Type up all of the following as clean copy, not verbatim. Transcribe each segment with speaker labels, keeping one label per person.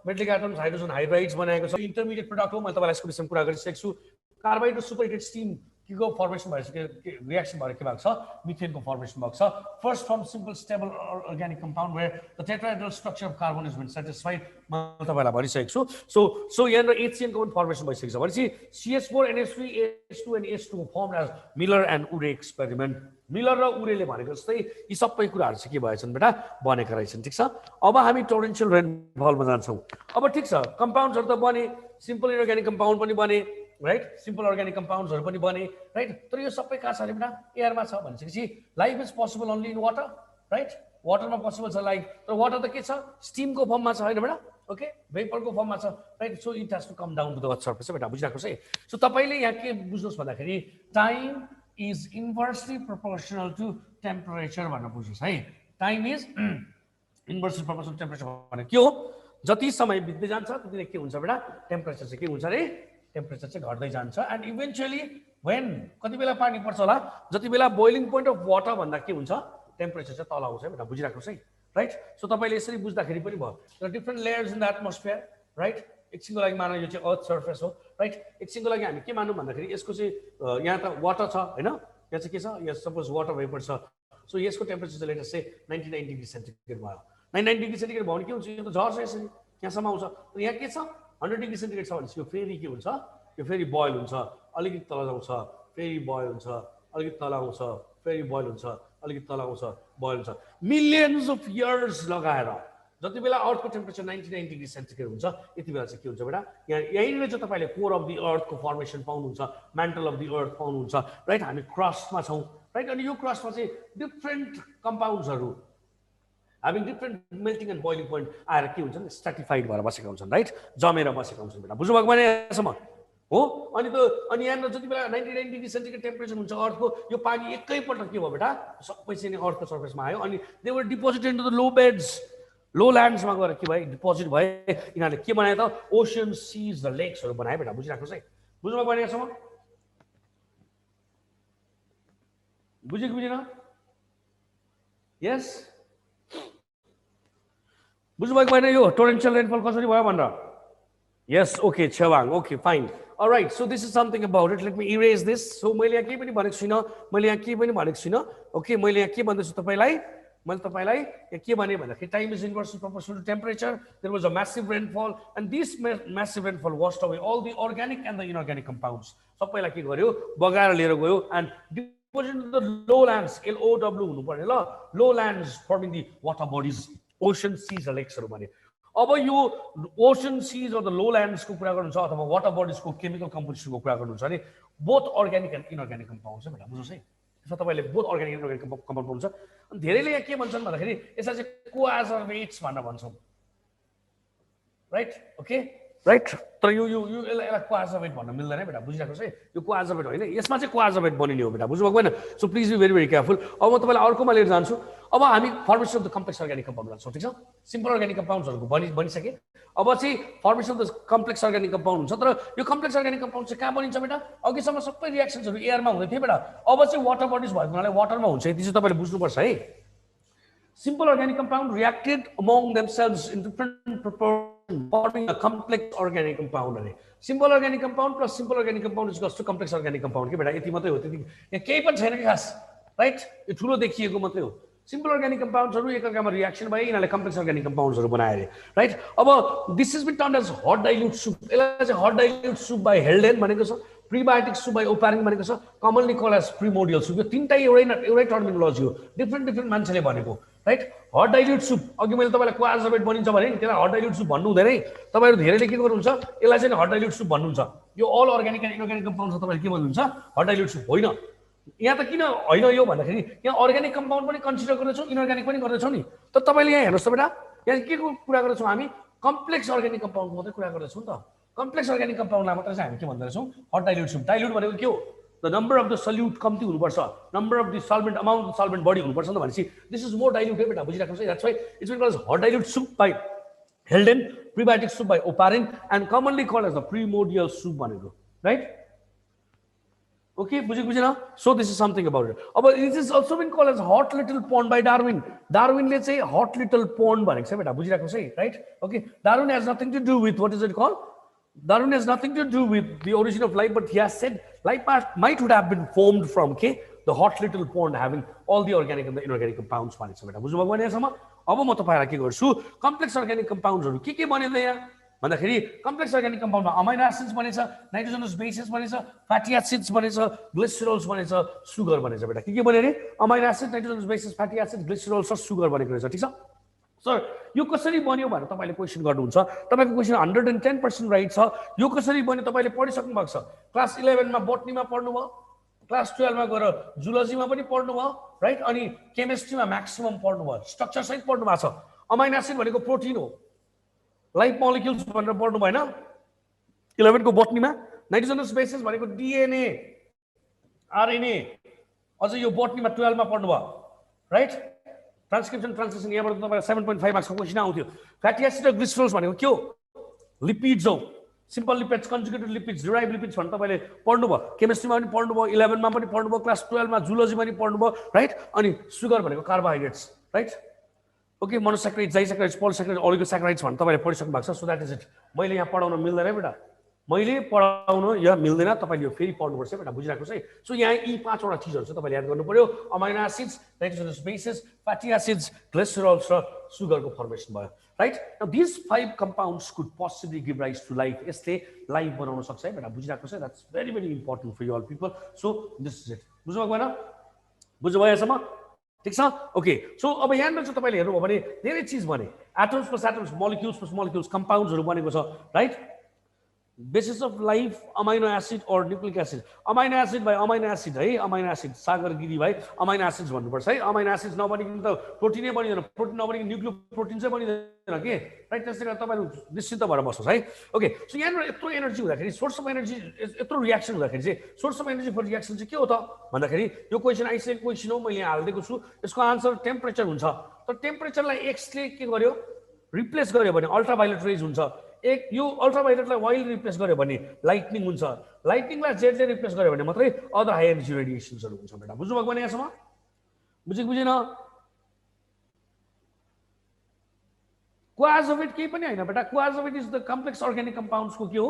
Speaker 1: Metallic atoms hydrogen hydrides बनाएको छ intermediate product हो मैले तपाईँलाई यसको विषयमा कुरा गरिसकेको छु कार्बाइड र सुपरहिटेड स्टिम को फर्मेसन भइसक्यो रिएक्सन भएर के भएको छ मिथेनको फर्मेसन भएको छ first from simple stable organic compound where the tetrahedral structure of carbon is been satisfied मैले तपाईँलाई भनिसकेको छु सो यहाँनिर एचसिएनको पनि फर्मेसन भइसकेको छ भनेपछि CH4 NH3 H2 and H2 form as Miller and Urey experiment Miller र उरेले भनेको जस्तै यी सबै कुराहरू चाहिँ के भएछन् बेटा बनेका रहेछन् ठिक छ अब हामी टोरेन्शियल रेनफलमा जान्छौँ अब ठिक छ कम्पाउन्ड्सहरू त बने सिम्पल इनअर्ग्यानिक कम्पाउन्ड पनि बने राइट सिम्पल अर्ग्यानिक कम्पाउन्ड्सहरू पनि बने राइट तर यो सबै कहाँ छ अरे बेटा एयरमा छ भनिसकेपछि life is possible only in water right वाटरमा पोसिबल छ लाइफ तर वाटर त के छ स्टिमको फर्ममा छ होइन बेटा ओके भेपरको फर्ममा छ right so it has to come down to the earth surface बेटा बुझिराख्नुहोस् है सो तपाईँले यहाँ के बुझ्नुहोस् भन्दाखेरि time is inversely proportional to temperature भनेर बुझ्नुहोस् है time is inversely proportional to temperature भनेको के हो जति समय बित्दै जान्छ त्यति के हुन्छ बेटा टेम्परेचर चाहिँ के हुन्छ अरे टेम्परेचर चाहिँ घट्दै जान्छ एन्ड इभेन्चुअली वेन कति बेला पानी पर्छ होला जति बेला बोइलिङ पोइन्ट अफ वाटर भन्दा के हुन्छ टेम्परेचर चाहिँ तल आउँछ बेटा बुझिराख्नुहोस् है राइट सो तपाईँले यसरी बुझ्दाखेरि पनि भयो र different layers in the atmosphere right एकछिनको लागि मानौँ यो चाहिँ अर्थ सर्फेस हो राइट एकछिनको लागि हामी के मानौँ भन्दाखेरि यसको चाहिँ यहाँ त वाटर छ होइन यहाँ चाहिँ के छ यहाँ सपोज वाटर भेपर छ सो यसको टेम्परेचर चाहिँ लेटेस्ट चाहिँ 99 डिग्री सेन्टिग्रेड भयो 99 डिग्री सेन्टिग्रेड भयो भने के हुन्छ यो त झर्छ यसरी यहाँसम्म आउँछ यहाँ के छ 100 डिग्री सेन्टिग्रेड छ भनेपछि यो फेरि के हुन्छ यो फेरि बोइल हुन्छ अलिकति तल जाउँछ फेरि बोइल हुन्छ अलिकति तल आउँछ फेरि बोइल हुन्छ अलिकति तल आउँछ बोइल हुन्छ मिलियन्स अफ इयर्स लगाएर जति बेला अर्थको टेम्परेचर 99 डिग्री सेन्टिग्रेड हुन्छ यति बेला चाहिँ के हुन्छ बेटा यहाँ यहीँनिर चाहिँ तपाईँले कोर अफ दि अर्थको फर्मेसन पाउनुहुन्छ म्यान्टल अफ दि अर्थ पाउनुहुन्छ राइट हामी क्रस्टमा छौँ राइट अनि यो क्रस्टमा चाहिँ different कम्पाउन्ड्सहरू having different melting and boiling point आएर के हुन्छन् स्ट्राटिफाइड भएर बसेका हुन्छन् राइट जमेर बसेका हुन्छन् बेटा बुझ्नुभएको भने यहाँसम्म हो अनि यहाँनिर जति बेला 99 डिग्री सेन्टिग्रेड टेम्परेचर हुन्छ अर्थको यो पानी एकैपल्ट के भयो बेटा सबै चाहिँ अर्थको सर्फेसमा आयो अनि they were deposited into the low beds low ल्यान्ड्समा गएर के भयो डिपोजिट भए यिनीहरूले के बनाए त ओसन सिज र लेक्सहरू बनाए बेटा बुझिराख्नुहोस् है बुझ्नुभएको भने यहाँसम्म बुझेको बुझेन यस बुझ्नुभएको भएन यो टोरेन्शियल रेनफल कसरी भयो भनेर yes okay Chhewang okay fine alright so this is something about it let me erase this so मैले यहाँ केही पनि भनेको छुइनँ मैले यहाँ केही पनि भनेको छुइनँ ओके मैले यहाँ के भन्दैछु तपाईँलाई मैले तपाईँलाई यहाँ के भने भन्दाखेरि time is inversely proportional to temperature there was a massive rainfall and this massive rainfall washed away all the organic and the inorganic compounds सबैलाई के गर्यो बगाएर लिएर गयो and deposit the lowlands LOW हुनु पर्ने ल lowlands forming the water bodies oceans seas र लेक्सहरू भने अब यो ओसन सिज र द लो ल्यान्ड्सको कुरा गर्नुहुन्छ अथवा वाटर बडिजको केमिकल कम्पोजिसनको कुरा गर्नुहुन्छ भने both organic and inorganic compound छ बेटा बुझ्नुहोस् है यसमा तपाईँले both organic and inorganic compound पाउनुहुन्छ अनि धेरैले यहाँ के भन्छन् भन्दाखेरि यसलाई चाहिँ कोआजर्भेट्स भनेर भन्छौँ राइट ओके राइट तर यो यसलाई कोआजर्भेट भन्न मिल्दैन बेटा बुझिराख्नुहोस् है यो कोआजर्भेट होइन यसमा चाहिँ कोआजर्भेट बनिने हो बेटा बुझ्नुभएको होइन so please be very very careful अब म तपाईँलाई अर्कोमा लिएर जान्छु अब हामी formation of the complex organic compound जान्छौँ ठिक छ सिम्पल अर्ग्यानिक कम्पाउन्ड्सहरूको बनिसके अब चाहिँ formation of the complex organic compound हुन्छ तर यो कम्प्लेक्स अर्ग्यानिक कम्पाउन्ड चाहिँ कहाँ बनिन्छ बेटा अघिसम्म सबै रिएक्सन्सहरू एयरमा हुँदै थियो बेटा अब चाहिँ वाटर बडिज भएको हुनाले वाटरमा हुन्छ यति चाहिँ तपाईँले बुझ्नुपर्छ है simple organic compound reacted among themselves in different proportion forming a complex organic compound अरे simple organic compound plus simple organic compound is equals to complex organic compound के बेटा यति मात्रै हो त्यति यहाँ केही पनि छैन कि खास राइट यो ठुलो देखिएको मात्रै हो सिम्पल अर्ग्यानिक कम्पाउन्ड्सहरू एकअर्कामा रिएक्सन भए यिनीहरूले कम्प्लेक्स अर्ग्यानिक कम्पाउन्ड्सहरू बनाए अरे राइट अब this is been turned as hot dilute soup यसलाई चाहिँ hot dilute soup by Haldane भनेको छ प्रिबायोटिक सुप बाई ओपारिन भनेको छ commonly call as primordial soup यो तिनटै एउटै टर्मिनोलोजी हो डिफ्रेन्ट मान्छेले भनेको राइट हट डाइल्युट सुप अघि मैले तपाईँलाई कोआजर्भेट बनिन्छ भने नि त्यसलाई हट डाइल्युट सुप भन्नु हुँदैन है तपाईँहरू धेरैले के गर्नुहुन्छ यसलाई चाहिँ हट डाइल्युट सुप भन्नुहुन्छ यो all organic and inorganic compound तपाईँले के भन्नुहुन्छ हट डाइल्युट सुप होइन यहाँ त किन होइन यो भन्दाखेरि यहाँ अर्ग्यानिक कम्पाउन्ड पनि कन्सिडर गर्दैछौँ इनअर्ग्यानिक पनि गर्दैछौँ नि तर तपाईँले यहाँ हेर्नुहोस् त बेटा यहाँ के को कुरा गर्दैछौँ हामी कम्प्लेक्स अर्ग्यानिक कम्पाउन्डको मात्रै कुरा गर्दैछौँ नि त कम्प्लेक्स अर्ग्यानिक कम्पाउन्डलाई मात्रै चाहिँ हामी के भन्दैछौँ हट डाइल्युट सुप डाइल्युट भनेको के हो the number of the salute कम्ती हुनुपर्छ number of the solvent amount of solvent बढी हुनुपर्छ नि भनेपछि दिस इज मोर डाइल्युट है बेटा बुझिराख्नुहोस् है that's why it's been called as hot dilute soup by Haldane prebiotic soup by Oparin and commonly called as the primordial soup भनेको right Okay, बुझेन? So this is something about it. अब it is also been called as hot little pond by Darwin. Darwinले चाहिँ hot little pond भनेको छ बेटा, बुझिरहेको छ है, right? Okay, Darwin has nothing to do with, what is it called? Darwin has nothing to do with the origin of life, but he has said life might would have been formed from, okay, the hot little pond having all the organic and the inorganic compounds भनेको छ बेटा, बुझ्नुभयो भने यहाँसम्म? अब म तपाईहरुलाई के गर्छु, कम्प्लेक्स अर्गानिक कम्पाउन्ड्सहरु के बनिँदैन यहाँ भन्दाखेरि कम्प्लेक्स अर्गानिक कम्पाउन्डमा अमाइनो एसिड्स बनेछ, नाइट्रोजनस बेसेस बनेछ, फ्याटी एसिड्स बनेछ, ग्लिसरल्स बनेछ, सुगर बनेछ बेटा। के बन्यो रे? Amino acid, nitrogenous bases, fatty acid, glycerols र सुगर बनेको रहेछ, ठीक छ? सर यो कसरी बन्यो भनेर तपाईले क्वेशन गर्नुहुन्छ। तपाईको क्वेशन 110% राइट छ। यो कसरी बन्यो तपाईले पढिसक्नु भएको छ। क्लास 11 मा बोटनीमा पढ्नु भयो, क्लास 12 मा गएर जुलोजीमा पनि पढ्नु भयो, राइट? अनि केमिस्ट्रीमा म्याक्सिमम पढ्नु भयो, स्ट्रक्चर सहित पढ्नु भएको छ। अमाइनो एसिड भनेको प्रोटिन हो, लाइफ मोलिक्युल्स भनेर पढ्नु भएन 11 को बोटनीमा। नाइट्रोजनस बेसेस भनेको डीएनए, आरएनए, अझ यो बोटनीमा 12 मा पढ्नु भयो, राइट? ट्रान्सक्रिप्सन ट्रान्सलेसन यहाँबाट तपाईलाई 7.5 मार्क्सको क्वेशन आउँथ्यो। फ्याटी एसिड र ग्लिसरल्स भनेको के हो? लिपिड्स हो, simple lipids, conjugated lipids, derive lipids भनेर तपाईले पढ्नु भयो, केमिस्ट्रीमा पनि पढ्नु भयो, 11 मा पनि पढ्नु भयो, क्लास 12 मा जुलोजीमा पनि पढ्नु भयो, राइट? अनि सुगर भनेको कार्बोहाइड्रेट्स, राइट? ओके, मोनोस्याक्राइड्स, डाइस्याक्राइड्स, पोलिस्याक्राइड्स, ओलिगोस्याक्राइड्स भनेर तपाईले पढिसक्नु भएको छ। So that is it. मैले यहाँ पढाउन मिल्दैन बेटा, मैले पढाउन यहाँ मिल्दैन, तपाईले यो फेरि पढ्नुपर्छ बेटा, बुझिराख्नु है। सो यहाँ यी 5 वटा चीजहरु चाहिँ तपाईले याद गर्नु पर्यो। Amino acids, nitrogenous bases, fatty acids, glycerols र सुगरको फर्मेसन भयो, right? Now this 5 compounds could possibly give rise to life. यसले लाइफ बनाउन सक्छ है बेटा, बुझिराख्नु है। That's very very important for you all people. So this is it. बुझ्नुभयो भएन? बुझ्नुभयो यसम्म? ठीक छ? ओके, सो अब यहाँनिर चाहिँ तपाईले हेर्नुभयो भने धेरै चीज बने, atoms plus atoms, molecules plus molecules, कम्पाउन्ड्सहरु बनेको छ, right? Basis of life amino acid और न्यूक्लिक एसिड। अमाइनो एसिड भाइ अमाइनो एसिड है, अमाइनो एसिड सागर गिरी भाइ अमाइनो एसिड्स भन्नुपर्छ है। अमाइनो एसिड्स नबनिकन त प्रोटिनै बनिदैन, प्रोटिन नबनिकन न्यूक्लियो प्रोटिन चाहिँ बनिदैन के, राइट? त्यसले गर्दा तपाईहरु निश्चित भएर बस्नुहोस् है। ओके, सो यहाँनिर यत्रो एनर्जी हुँदाखेरि, सोर्स अफ एनर्जी, यत्रो रियाक्सन हुँदाखेरि चाहिँ source of energy for reaction चाहिँ के हो त भन्दाखेरि यो क्वेशन आइसकेको क्वेशन हो, मैले हाल्दिएको छु। यसको आन्सर टेम्परेचर हुन्छ। तर टेम्परेचरलाई एक्सले के गर्यो? रिप्लेस गर्यो भने अल्ट्राभायोलेट रेज हुन्छ। एक यो अल्ट्राभायोलेटलाई वाइले रिप्लेस गर्यो भने लाइटनिङ हुन्छ। लाइटनिङलाई जेडले रिप्लेस गर्यो भने मात्रै अदर हाई एनर्जी रेडिएसन्सहरु हुन्छ बेटा। बुझ्नुभयो भने यहाँसम्म? बुझेन? क्वाजोवेट केही पनि हैन बेटा। Coacervate is the complex organic compounds को के हो?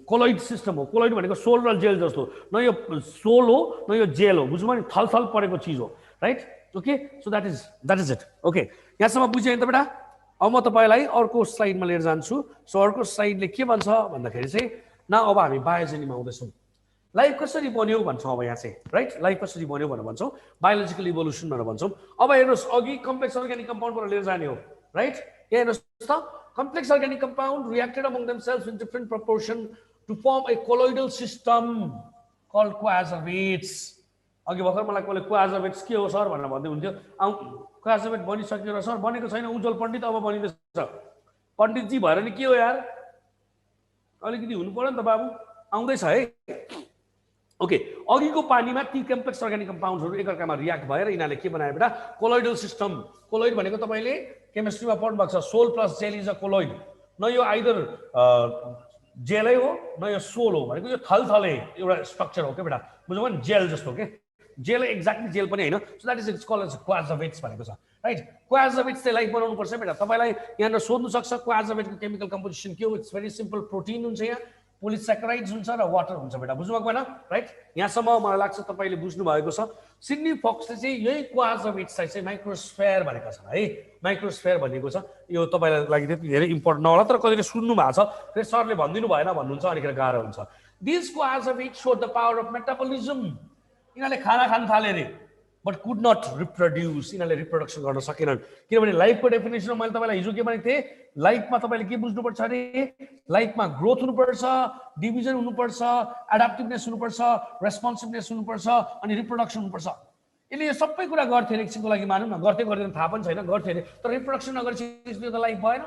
Speaker 1: कोलोइड सिस्टम हो। कोलोइड भनेको सोल र जेल जस्तो, न यो सोल हो न यो जेल हो, बुझ्नुभयो नि? थलथल परेको चीज हो, right? Okay, so that is it. Okay, यहाँसम्म बुझ्यो नि त बेटा? अब म तपाईलाई अर्को स्लाइडमा लिएर जान्छु। सो अर्को स्लाइडले के भन्छ भन्दाखेरि चाहिँ न अब हामी बायोजेनीमा आउँदैछौँ। लाइफ कसरी बन्यो भन्छौँ अब यहाँ चाहिँ, राइट? लाइफ कसरी बन्यो भनेर भन्छौँ, बायोलोजिकल इभोल्युसन भनेर भन्छौँ। अब हेर्नुहोस्, अघि कम्प्लेक्स अर्गानिक कम्पाउन्डबाट लिएर जाने हो, राइट? यहाँ हेर्नुहोस् त, complex organic compound reacted among themselves in different proportion to form a colloidal system called quasawates. अघि भर्खर मलाई कसले क्वाजावेट्स के हो सर भनेर भन्दै हुन्थ्यो। क्वाजावेट बनिसक्यो र सर बनेको छैन, उज्जवल पण्डित अब बनिँदैछ। पण्डितजी भएर नि के हो यार, अलिकति हुनु पर्यो नि त बाबु, आउँदैछ है। ओके, अघिको पानीमा ती कम्प्लेक्स अर्गानिक कम्पाउन्ड्सहरु एकअर्कामा रियाक्ट भएर यिनीहरूले के बनायो बेटा? Colloidal system. कोलोइड भनेको तपाईले केमिस्ट्रीमा पढ्नु भएको छ, sol plus gel is a colloid. न यो आइदर जेलै हो न यो सोल हो, भनेको यो थलथले एउटा स्ट्रक्चर हो के बेटा, बुझ्नुभयो नि? जेल जस्तो के, जेल एक्ज्याक्टली जेल पनि हैन। So that is it's called as coacervates भनेको छ, राइट? क्वाजावेट्स चाहिँ लाइफ बनाउनु पर्छ बेटा। तपाईलाई यहाँ सोध्नु सक्छ क्वाजावेटको केमिकल कम्पोजिसन के हो? It's very simple. प्रोटिन हुन्छ, यहाँ पोलिस्याक्राइड्स हुन्छ र वाटर हुन्छ बेटा। बुझ्नुभएको भएन, राइट? यहाँसम्म मलाई लाग्छ तपाईले बुझ्नु भएको छ। सिडनी फक्सले चाहिँ यही क्वाजावेट्सलाई चाहिँ माइक्रोस्फेयर भनेको छ है। माइक्रोस्फेयर भनेको छ, यो तपाईलाई लागि त्यति धेरै इम्पोर्टेन्ट नहोला, तर कतिले सुन्नु भएको छ, फेरि सरले भनिदिनु भएन भन्नुहुन्छ, अनिखेर गाह्रो हुन्छ। This coacervates show the power of metabolism. यिनीहरूले खाना खान थाले अरे, बट कुड नट रिप्रोड्युस। यिनीहरूले रिप्रोडक्सन गर्न सकेनन्, किनभने लाइफको डेफिनेसन मैले तपाईँलाई हिजो के भनेको थिएँ? लाइफमा तपाईँले के बुझ्नुपर्छ अरे? लाइफमा ग्रोथ हुनुपर्छ, डिभिजन हुनुपर्छ, एडाप्टिभनेस हुनुपर्छ, रेस्पोन्सिभनेस हुनुपर्छ, अनि रिप्रोडक्सन हुनुपर्छ। यसले यो सबै कुरा गर्थे अरे, एकछिनको लागि मानौँ न, गर्थे गर्दैन थाहा पनि छैन, गर्थे अरे, तर रिप्रोडक्सन नगरेपछि यो त लाइफ भएन,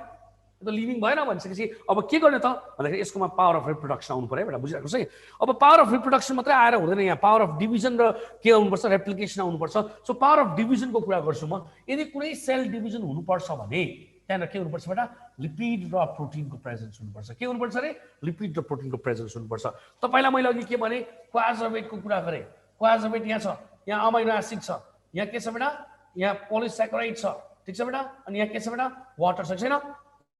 Speaker 1: यो त लिभिङ भएन भनिसकेपछि अब के गर्ने त भन्दाखेरि यसकोमा पावर अफ रिप्रोडक्सन आउनु पर्यो बेटा। बुझिराख्नुहोस् है। अब पावर अफ रिप्रोडक्सन मात्रै आएर हुँदैन, यहाँ पावर अफ डिभिजन र के आउनुपर्छ? रेप्लिकेसन आउनुपर्छ। सो पावर अफ डिभिजनको कुरा गर्छु म। यदि कुनै सेल डिभिजन हुनुपर्छ भने त्यहाँनिर के हुनुपर्छ बेटा लिपिड र प्रोटिनको प्रेजेन्स हुनुपर्छ के हुनुपर्छ अरे लिपिड र प्रोटिनको प्रेजेन्स हुनुपर्छ तपाईँलाई मैले अघि के भने क्वाजर्भेटको कुरा गरेँ क्वाजर्भेट यहाँ छ यहाँ अमाइनो एसिड छ यहाँ के छ बेटा यहाँ पोलिस्याकराइड छ ठिक छ बेटा अनि यहाँ के छ बेटा वाटर छ छैन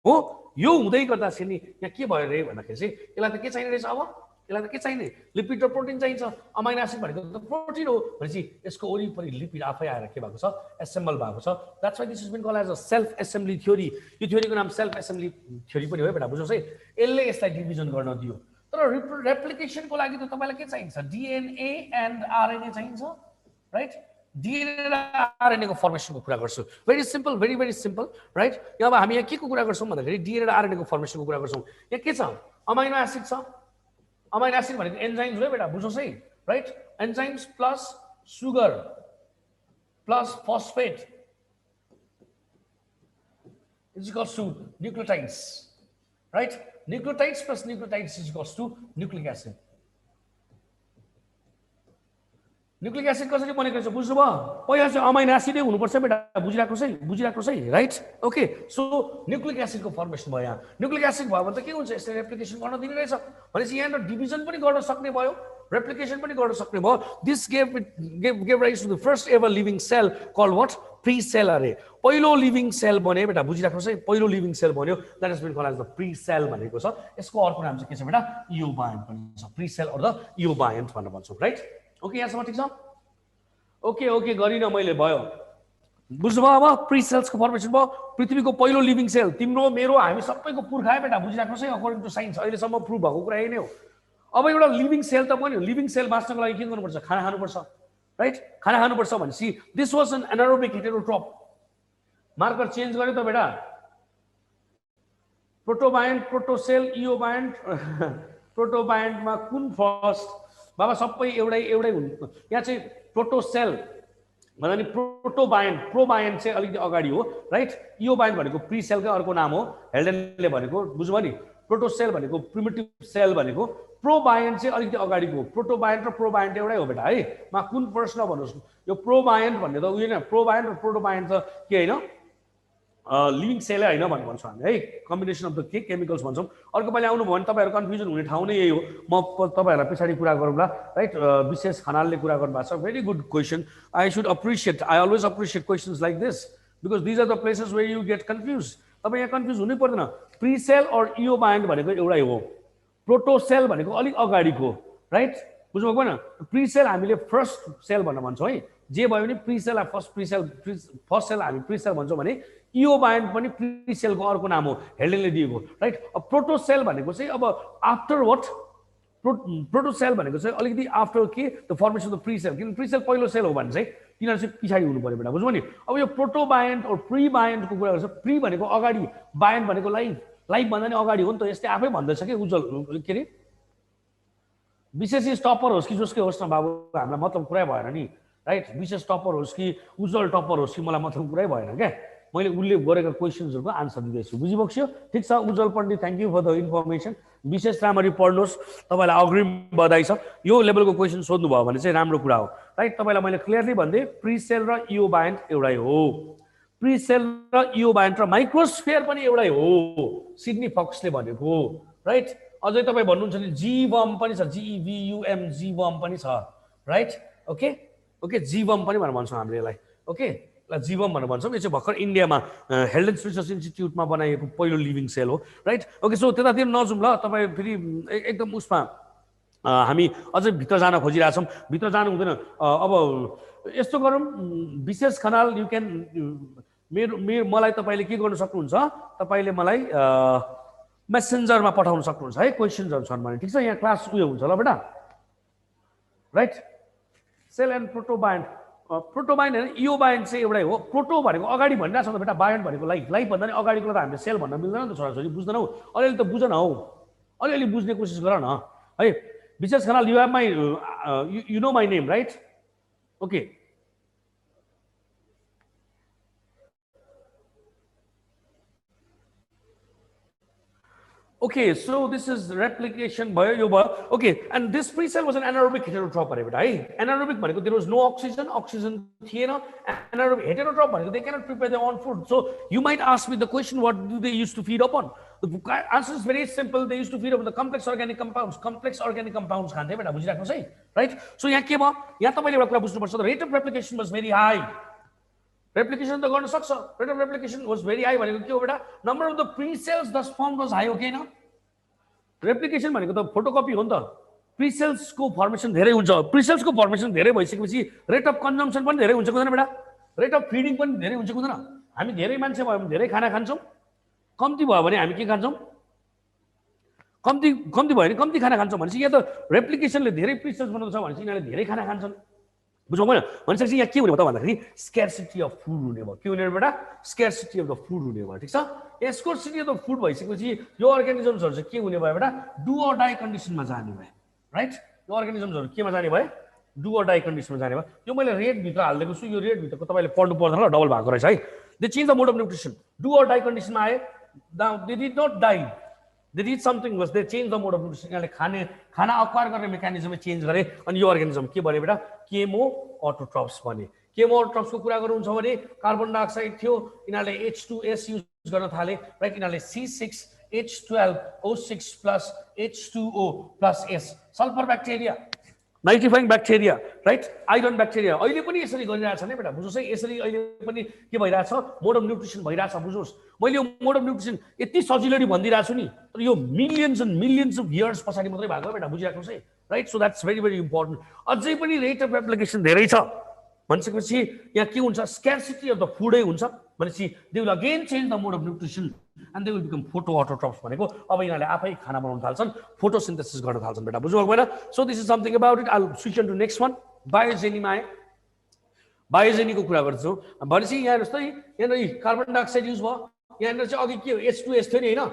Speaker 1: हो यो हुँदै गर्दाखेरि नि यहाँ के भयो रे भन्दाखेरि चाहिँ यसलाई त के चाहिने रहेछ अब यसलाई त के चाहिने लिपिड र प्रोटिन चाहिन्छ अमाइनो एसिड भनेको त प्रोटिन हो भनेपछि यसको वरिपरि लिपिड आफै आएर के भएको छ एसेम्बल भएको छ that's why this is been called as a self assembly theory यो थ्योरीको नाम सेल्फ एसेम्बली थ्योरी पनि हो बेटा बुझ्नुहोस् है यसले यसलाई डिभिजन गर्न दियो तर रेप्लिकेसनको लागि त तपाईँलाई के चाहिन्छ डिएनए एन्ड आरएनए चाहिन्छ राइट डिएनए र आरएनए को फर्मेसनको कुरा गर्छु very simple very simple right यहाँ अब हामी यहाँ के को कुरा गर्छौँ भन्दाखेरि डिएनए र आरएनए को फर्मेसनको कुरा गर्छौँ यहाँ के छ अमाइनो एसिड छ अमाइनो एसिड भनेको एन्जाइम्स हो बेटा बुझ्नुहोस् है right enzymes plus sugar plus phosphate is equals to nucleotides right nucleotides plus nucleotides is equals to nucleic acid nucleic acid कसरी बनेको छ बुझ्नुभयो पहिला चाहिँ अमाइनो एसिडै हुनुपर्छ बेटा बुझिराख्नुहोस् है राइट ओके सो न्युक्लिक एसिडको फर्मेसन भयो यहाँ न्युक्लिक एसिड भयो भने त के हुन्छ यसले रेप्लिकेसन गर्न दिने रहेछ भनेपछि यहाँ डिभिजन पनि गर्न सक्ने भयो रेप्लिकेसन पनि गर्न सक्ने भयो this gave rise to the first ever living cell called what pre cell अरे पहिलो लिभिङ सेल बन्यो बेटा बुझिराख्नुहोस् है पहिलो लिभिङ सेल बन्यो that is been called as the pre cell भनेको छ यसको अर्को नाम चाहिँ के छ बेटा इयोबायन्ट पनि छ प्री सेल अर द इयोबायन्ट भनेर भन्छौँ राइट ओके यहाँसम्म ठिक छ ओके गरिनँ मैले भयो बुझ्नुभयो अब प्री सेल्सको फर्मेसन भयो पृथ्वीको पहिलो लिभिङ सेल तिम्रो मेरो हामी सबैको पुर्खा बेटा बुझिराख्नुहोस् है अकर्डिङ टु साइन्स अहिलेसम्म प्रुभ भएको कुरा यही नै हो अब एउटा लिभिङ सेल त बन्यो लिभिङ सेल बाँच्नको लागि के गर्नुपर्छ खाना खानुपर्छ राइट खाना खानुपर्छ भनेपछि this was an anaerobic heterotroph marker change गर्यो त बेटा प्रोटोबायन्ट प्रोटोसेल इयोबायन्ट प्रोटोबायन्टमा कुन फर्स्ट बाबा सबै एउटै हुनु यहाँ चाहिँ प्रोटोसेल भन्दा नि प्रोबायन्ट चाहिँ अलिकति अगाडि हो राइट इयोबायन्ट भनेको प्री सेलकै अर्को नाम हो हेल्डेनले भनेको बुझ्नुभयो नि प्रोटोसेल भनेको प्रिमिटिभ सेल भनेको प्रोबायन्ट चाहिँ अलिकति अगाडिको हो प्रोटोबायन्ट र प्रोबायन्ट एउटै हो बेटा है मा कुन फर्स्ट नभन्नुहोस् यो प्रोबायन्ट भन्ने त उयो होइन प्रोबायन्ट र प्रोटोबायन्ट त के होइन लिभिङ सेलै होइन भन्ने भन्छौँ हामी है कम्बिनेसन अफ द के केमिकल्स भन्छौँ अर्को पालि आउनुभयो भने तपाईँहरू कन्फ्युजन हुने ठाउँ नै यही हो म तपाईँहरूलाई पछाडि कुरा गरौँला राइट विशेष खनालले कुरा गर्नुभएको छ very good question I should appreciate I always appreciate questions like this because these are the places where you get confuse तपाईँ यहाँ कन्फ्युज हुनै पर्दैन प्री सेल अर इयोबायन्ट भनेको एउटै हो प्रोटोसेल भनेको अलिक अगाडिको राइट बुझ्नुभएको भएन प्री सेल हामीले फर्स्ट सेल भनेर भन्छौँ है जे भयो भने प्री सेल फर्स्ट सेल हामी प्री सेल भन्छौँ भने इयोबायन्ट पनि प्री सेलको अर्को नाम हो हेल्डेनले दिएको राइट प्रोटोसेल भनेको चाहिँ अब आफ्टर वाट प्रोटोसेल भनेको चाहिँ अलिकति आफ्टर के the formation of the pre cell किन प्री सेल पहिलो सेल हो भने चाहिँ तिनीहरू चाहिँ पछाडि हुनु पऱ्यो बेटा बुझ्नु नि अब यो प्रोटोबायन्ट अर प्री बायन्टको कुरा गर्छ प्री भनेको अगाडि बायन्ट भनेको लाइफ भन्दा नि अगाडि हो नि त यसले आफै भन्दछ कि उज्जवल के अरे विशेष टपर होस् कि जसकै होस् न बाबु हामीलाई मतलब कुरै भएन नि राइट विशेष टपर होस् कि उज्जवल टपर होस् कि मलाई मतलब कुरै भएन क्या मैले उल्लेख गरेका क्वेसन्सहरूको आन्सर दिँदैछु बुझिबक्स्यो ठिक छ Ujjwal Pandit thank you for the information Bishesh राम्ररी पढ्नुहोस् तपाईँलाई अग्रिम बधाई छ यो लेभलको क्वेसन सोध्नुभयो भने चाहिँ राम्रो कुरा हो राइट तपाईँलाई मैले क्लियरली भन्दै प्री सेल र इयोबायन्ट एउटै हो प्री सेल र इयोबायन्ट र माइक्रोस्फियर पनि एउटै हो सिडनी फक्सले भनेको राइट अझै तपाईँ भन्नुहुन्छ नि जीवम पनि छ जिइभियुएम जीवम पनि छ राइट ओके जीवम पनि भनेर भन्छौँ हामीले यसलाई ओके जीवम भनेर भन्छौँ यो चाहिँ भर्खर इन्डियामा हेल्डेन रिसर्च इन्स्टिट्युटमा बनाइएको पहिलो लिभिङ सेल हो राइट ओके सो त्यतातिर नजाउँ ल तपाईँ फेरि एकदम उसमा हामी अझै भित्र जान खोजिरहेछौँ भित्र जानु हुँदैन अब यस्तो गरौँ विशेष खनाल यु क्यान मेरो मलाई तपाईँले के गर्नु सक्नुहुन्छ तपाईँले मलाई मेसेन्जरमा पठाउन सक्नुहुन्छ है क्वेसन्सहरू छन् भने ठिक छ यहाँ क्लास उयो हुन्छ ल बेटा राइट सेल एन्ड प्रोटोबायन्ट प्रोटोबायन्ट होइन इयोबायन्ट चाहिँ एउटै हो प्रोटो भनेको अगाडि भनिरहेको छ त बेटा बायन्ट भनेको लाइफ भन्दा नि अगाडिको त हामीले सेल भन्न मिल्दैन नि त छोराछोरी बुझ्दैनौ अलिअलि त बुझ न हौ अलिअलि बुझ्ने कोसिस गर न है विशेष Khanal you have my you know my name right okay Okay, so this is replication भयो यो भयो. Okay, and this pre-cell was an anaerobic heterotroph अरे बेटा है. Anaerobic भनेको there was no oxygen, oxygen थिएन. Anaerobic heterotroph भनेको they cannot prepare their own food. So you might ask me the question, what do they used to feed upon? The answer is very simple. They used to feed upon the complex organic compounds. Complex organic compounds खान्थे बेटा, बुझिराख्नुस् है, right? So यहाँ के भयो? यहाँ तपाईले एउटा कुरा बुझ्नुपर्छ. The rate of replication was very high. Replication त गर्न सक्छ. Rate of replication was very high भनेको के हो बेटा? Number of the pre-cells thus formed was high, okay न? Replication भनेको त फोटोकपी हो नि त. Pre-cells को फर्मेसन धेरै हुन्छ. Pre-cells को फर्मेसन धेरै भइसकेपछि rate of consumption पनि धेरै हुन्छ कि हुँदैन बेटा? Rate of feeding पनि धेरै हुन्छ कि हुँदैन? हामी धेरै मान्छे भयो भने धेरै खाना खान्छौँ. कम्ती भयो भने हामी के खान्छौँ? कम्ती भयो भने कम्ती खाना खान्छौँ भनेपछि यहाँ त रेप्लिकेसनले धेरै pre-cells बनाउँछ भनेपछि यिनीहरूले धेरै खाना खान्छन्. बुझ्नु भएन? भनिसकेपछि यहाँ के हुने भयो त भन्दाखेरि स्क्यार्सिटी अफ फुड हुने भयो. के हुने बेटा? स्क्यार्सिटी अफ द फुड हुने भयो. ठिक छ? स्क्यार्सिटी अफ द फुड भइसकेपछि यो अर्गानिजम्सहरू चाहिँ के हुने भयो बेटा? डु अर डाई कन्डिसनमा जाने भयो. राइट? यो अर्गानिजम्सहरू केमा जाने भयो? डु अर डाई कन्डिसनमा जाने भयो. यो मैले रेडभित्र हालिदिएको छु. यो रेडभित्रको तपाईँले पढ्नु पर्दैन ल, डबल भएको रहेछ है. They change the mode of nutrition. Do or die कन्डिसनमा आए. They did not die. They did something was they changed the mode of nutrition. यिनीहरूले खाना अक्वायर गर्ने मेकानिजमै चेन्ज गरे अनि यो अर्गानिजम के बने बेटा? केमो अटोट्रप्स बने. केमो अटोट्रप्सको कुरा गर्नुहुन्छ भने कार्बन डाइअक्साइड थियो, यिनीहरूले H2S युज गर्न थाले. राइट? यिनीहरूले C6H12O6 plus H2O plus S. Sulphur bacteria, nitrifying bacteria, right? Iron bacteria अहिले पनि यसरी गरिरहेछ नि बेटा. बुझ्नुहोस् है, यसरी अहिले पनि के भइरहेछ? मोड अफ न्युट्रिसन भइरहेछ. बुझ्नुहोस्, मैले यो मोड अफ न्युट्रिसन यति सजिलै भनिदिरहेको छु नि, तर यो millions and millions of years पछाडि मात्रै भएको बेटा. बुझिराख्नुहोस् है, right? So that's very very important. अझै पनि रेट अफ एप्लिकेसन धेरै छ भनिसकेपछि यहाँ के हुन्छ? स्क्यार्सिटी अफ द फुडै हुन्छ भनेपछि they will again change the mode of nutrition and they will become photoautotrophs भनेको अब यिनीहरूले आफै खाना बनाउन थाल्छन्, फोटोसिन्थेसिस गर्न थाल्छन् बेटा. बुझ्नु भएन? So this is something about it. I switch on to next one. बायोजेनीमा आए. बायोजेनीको कुरा गर्छु भनेपछि यहाँ जस्तै यहाँनिर कार्बन डाइअक्साइड युज भयो. यहाँनिर चाहिँ अघि के H2S थियो नि होइन?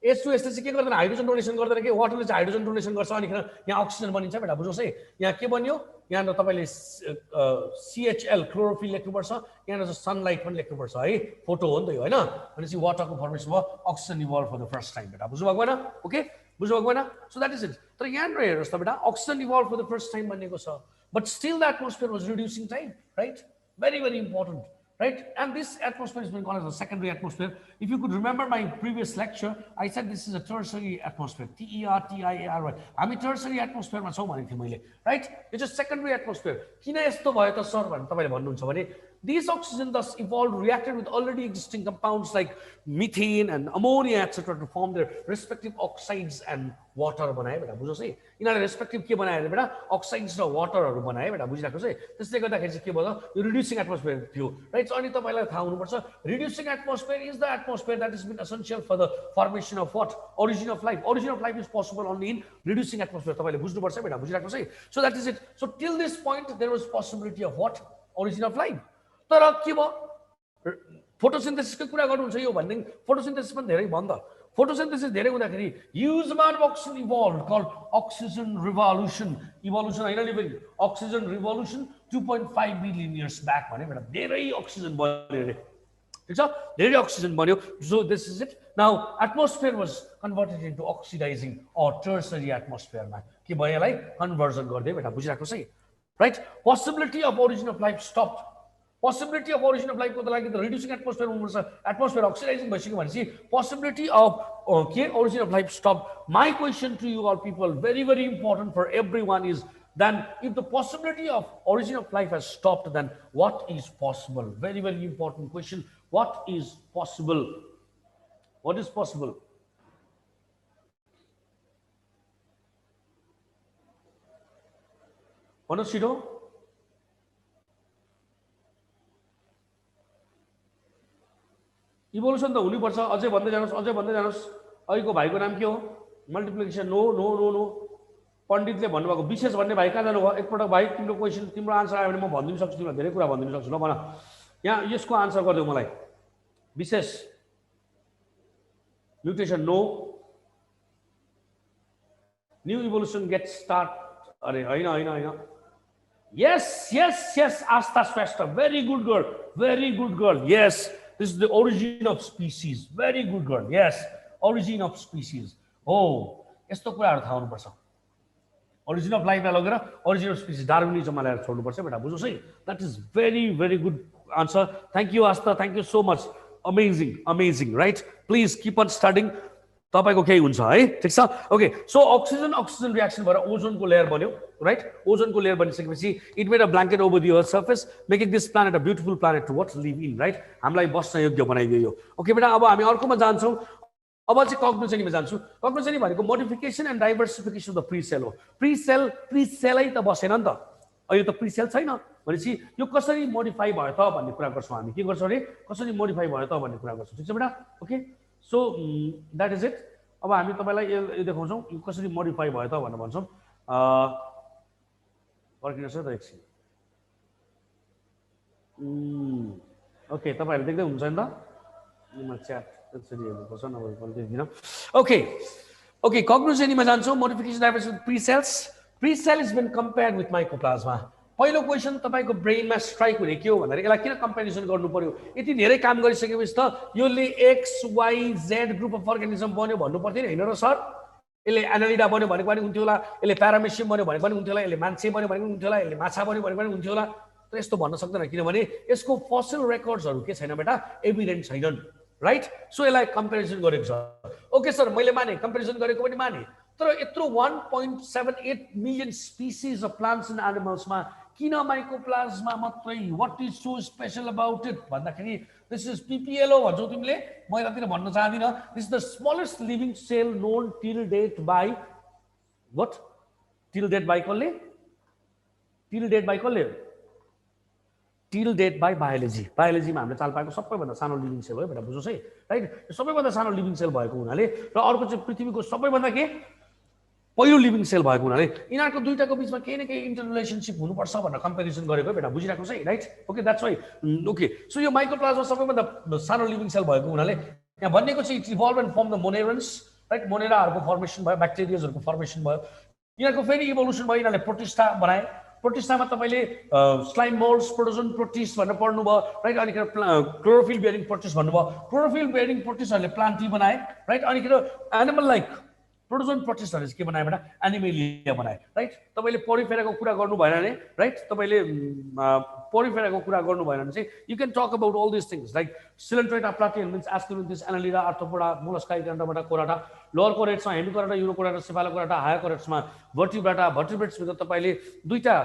Speaker 1: H2S ले चाहिँ के गर्दैन? हाइड्रोजन डोनेसन गर्दैन कि वाटरले चाहिँ हाइड्रोजन डोनेसन गर्छ अनि यहाँ अक्सिजन बनिन्छ बेटा. बुझ्नुहोस् है, यहाँ के बन्यो? यहाँ तपाईँले CHL क्लोरोफिल लेख्नुपर्छ. यहाँ सनलाइट पनि लेख्नुपर्छ है. फोटो हो नि त यो होइन? भनेपछि वाटरको फर्मेसन भयो, oxygen evolve for the first time बेटा. बुझ्नु भएको होइन? ओके, बुझ्नु भएको होइन? So that is it. तर यहाँनिर हेर्नुहोस् त बेटा, oxygen evolve for the first time बनिएको छ. But still the atmosphere was reducing time. Right? Very, very important. Right? And this atmosphere is being called as a secondary atmosphere. If you could remember my previous lecture, I said this is a tertiary atmosphere. TERTIARY. हामी tertiary atmosphere मा छौँ भनेको थिएँ मैले. Right? It's a secondary atmosphere. किन यस्तो भयो त सर भने तपाईँले भन्नुहुन्छ भने these oxygen thus evolved, reacted with already existing compounds like methane and ammonia, etc. to form their respective oxides and water बनाए बेटा. बुझ्नुहोस् है, यिनीहरूले रेस्पेक्टिभ के बनाए बेटा? अक्साइड्स र वाटरहरू बनाए बेटा. बुझिराख्नुहोस् है. त्यसले गर्दाखेरि चाहिँ के भयो? यो रिड्युसिङ एटमोस्फियर थियो. राइट? अनि तपाईँलाई थाहा हुनुपर्छ, reducing atmosphere is the atmosphere that has been essential for the formation of what? Origin of life. Origin of life is possible only in reducing atmosphere. तपाईँले बुझ्नुपर्छ बेटा. बुझिराख्नुहोस् है. So that is it. So till this point there was possibility of what? Origin of life. तर के भयो? फोटोसिन्थेसिसको कुरा गर्नुहुन्छ यो भन्ने फोटोसिन्थेसिस पनि धेरै भन्दा फोटोसिन्थेसिस धेरै हुँदाखेरि huge amount of oxygen evolve called oxygen revolution. Evolution होइन नि, oxygen revolution 2.5 billion years back भने बेटा धेरै अक्सिजन बन्यो अरे. ठिक छ? धेरै अक्सिजन बन्यो. So this is it. Now atmosphere was converted into oxidising or tertiary एटमोस्फियरमा के भयो? यसलाई कन्भर्जन गरिदियो बेटा. बुझिराख्नुहोस् है. Right? Possibility of origin of life stopped. Possibility of origin of life को लागि त reducing atmosphere हुनुपर्छ. Atmosphere oxidizing भइसक्यो भनेपछि possibility of origin of life stopped. My question to you all people, very very important for everyone, is then if the possibility of origin of life has stopped, then what is possible? Very very important question. What is possible? What is possible? Honestly, evolution त हुनुपर्छ. अझै भन्दै जानुहोस्, अझै भन्दै जानुहोस्. अहिलेको भाइको नाम के हो? Multiplication. No no no no. पण्डितले भन्नुभएको विशेष भन्ने भाइ कहाँ जानुभयो? एकपल्ट भाइ तिम्रो क्वेसन, तिम्रो आन्सर आयो भने म भनिदिनु सक्छु. तिमीलाई धेरै कुरा भनिदिनु सक्छु. ल भन, यहाँ यसको आन्सर गरिदेऊ मलाई. Bishesh mutation no. New evolution get start. अरे होइन होइन होइन. Yes yes yes. Aastha Shrestha. Very good girl. Very good girl. Yes. This is the origin of species. Very good girl. Yes, origin of species. हो यस्तो कुराहरू थाहा हुनुपर्छ ओरिजिन अफ लाइफलाई लगेर ओरिजिन अफ स्पिसिस डार्विनिजममा ल्याएर छोड्नुपर्छ बेटा बुझोस् है that is very very good answer thank you Aastha thank you so much amazing amazing right please keep on studying तपाईँको केही हुन्छ है ठिक छ okay so oxygen oxygen reaction भएर ओजोनको लेयर बन्यो राइट ओजोनको लेयर बनिसकेपछि it made a blanket over the earth surface making this planet a beautiful planet to what live in right हामीलाई बस्न योग्य बनाइदियो यो ओके बेटा अब हामी अर्कोमा जान्छौँ अब चाहिँ कग्नोजेनीमा जान्छु कग्नोजेनी भनेको modification and diversification of the precell हो प्रिसेलै त बसेन नि त अहिले त प्रिसेल छैन भनेपछि यो कसरी मोडिफाई भयो त भन्ने कुरा गर्छौँ हामी के गर्छौँ अरे कसरी मोडिफाई भयो त भन्ने कुरा गर्छौँ ठिक छ बेटा okay so that is it अब हामी तपाईँलाई यो देखाउँछौँ यो कसरी मोडिफाई भयो त भनेर भन्छौँ पर्खिनुहोस् है त एकछिन ओके तपाईँहरू देख्दै हुन्छ नि त च्याट त्यसरी हेर्नुपर्छ नभए ओके ओके कग्नोजेनीमा जान्छौँ modification diversification precell is been compared with mycoplasma पहिलो क्वेसन तपाईँको ब्रेनमा स्ट्राइक हुने के हो भन्दाखेरि यसलाई किन कम्पेरिजन गर्नु पर्यो यति धेरै काम गरिसकेपछि त योले X Y Z group of organism बन्यो भन्नु पर्थ्यो नि होइन र सर यसले एनालिडा बन्यो भनेको पनि हुन्थ्यो होला यसले प्यारामेसियम बन्यो भनेको पनि हुन्थ्यो होला यसले मान्छे बन्यो भनेको पनि हुन्थ्यो होला यसले माछा बन्यो भनेको पनि हुन्थ्यो होला तर यस्तो भन्न सक्दैन किनभने यसको फसिल रेकर्ड्सहरू के छैन बेटा एभिडेन्ट छैनन् राइट सो यसलाई कम्पेरिजन गरेको छ ओके सर मैले माने कम्पेरिजन गरेको पनि माने तर यत्रो 1.78 million species of plants and एनिमल्समा किन माइक्रोप्लाज्मा मात्रै what is so special about it भन्दाखेरि दिस इज पिपिएलओ भन्छौ तिमीले म यतातिर भन्न चाहदिनँ this is the smallest living cell known till date by what till date by कसले टिल डेट बाई कसले टिल डेट बाई बायोलोजीमा हामीले चाल पाएको सबैभन्दा सानो लिभिङ सेल हो बेटा बुझोस् है राइट सबैभन्दा सानो लिभिङ सेल भएको हुनाले र अर्को चाहिँ पृथ्वीको सबैभन्दा के पहिलो लिभिङ सेल भएको हुनाले यिनीहरूको दुईटाको बिचमा केही न केही इन्टर रिलेसनसिप हुनुपर्छ भनेर कम्पेरिजन गरेको बेटा बुझिराख्नुहोस् है right okay that's why okay so यो माइक्रोप्लाज्मा सबैभन्दा सानो लिभिङ सेल भएको हुनाले यहाँ भनेको चाहिँ it's evolve and form the monerans right मोनेराहरूको फर्मेसन भयो ब्याक्टेरियाजहरूको फर्मेसन भयो यिनीहरूको फेरि इभोल्युसन भयो यिनीहरूले प्रोटिस्टा बनाए प्रोटिस्टामा तपाईँले स्लाइम मोल्ड्स प्रोटोजोन प्रोटिस्ट भनेर पढ्नुभयो राइट अनिखेर क्लोरोफिल बेयरिङ प्रोटिस्ट भन्नुभयो क्लोरोफिल बेयरिङ प्रोटिस्टहरूले प्लान्टी बनाए राइट अनिखेर एनिमल लाइक प्रोटोजोन प्रोटिस्टहरूले चाहिँ के बनाए भने एनिमेलिया बनाए राइट तपाईँले पोरिफेराको कुरा गर्नु भएन भने राइट तपाईँले पोरिफेराको कुरा गर्नु भएन भने चाहिँ you can talk about all this things like coelenterata platyhelminthes aschelminthes annelida arthropoda mollusca echinodermata chordata lower कोरेट्समा हेमिकोराटा युरोकोराटा सेफालोकोराटा हायर कोरेट्समा भर्टिब्रेट्सभित्र तपाईँले दुईटा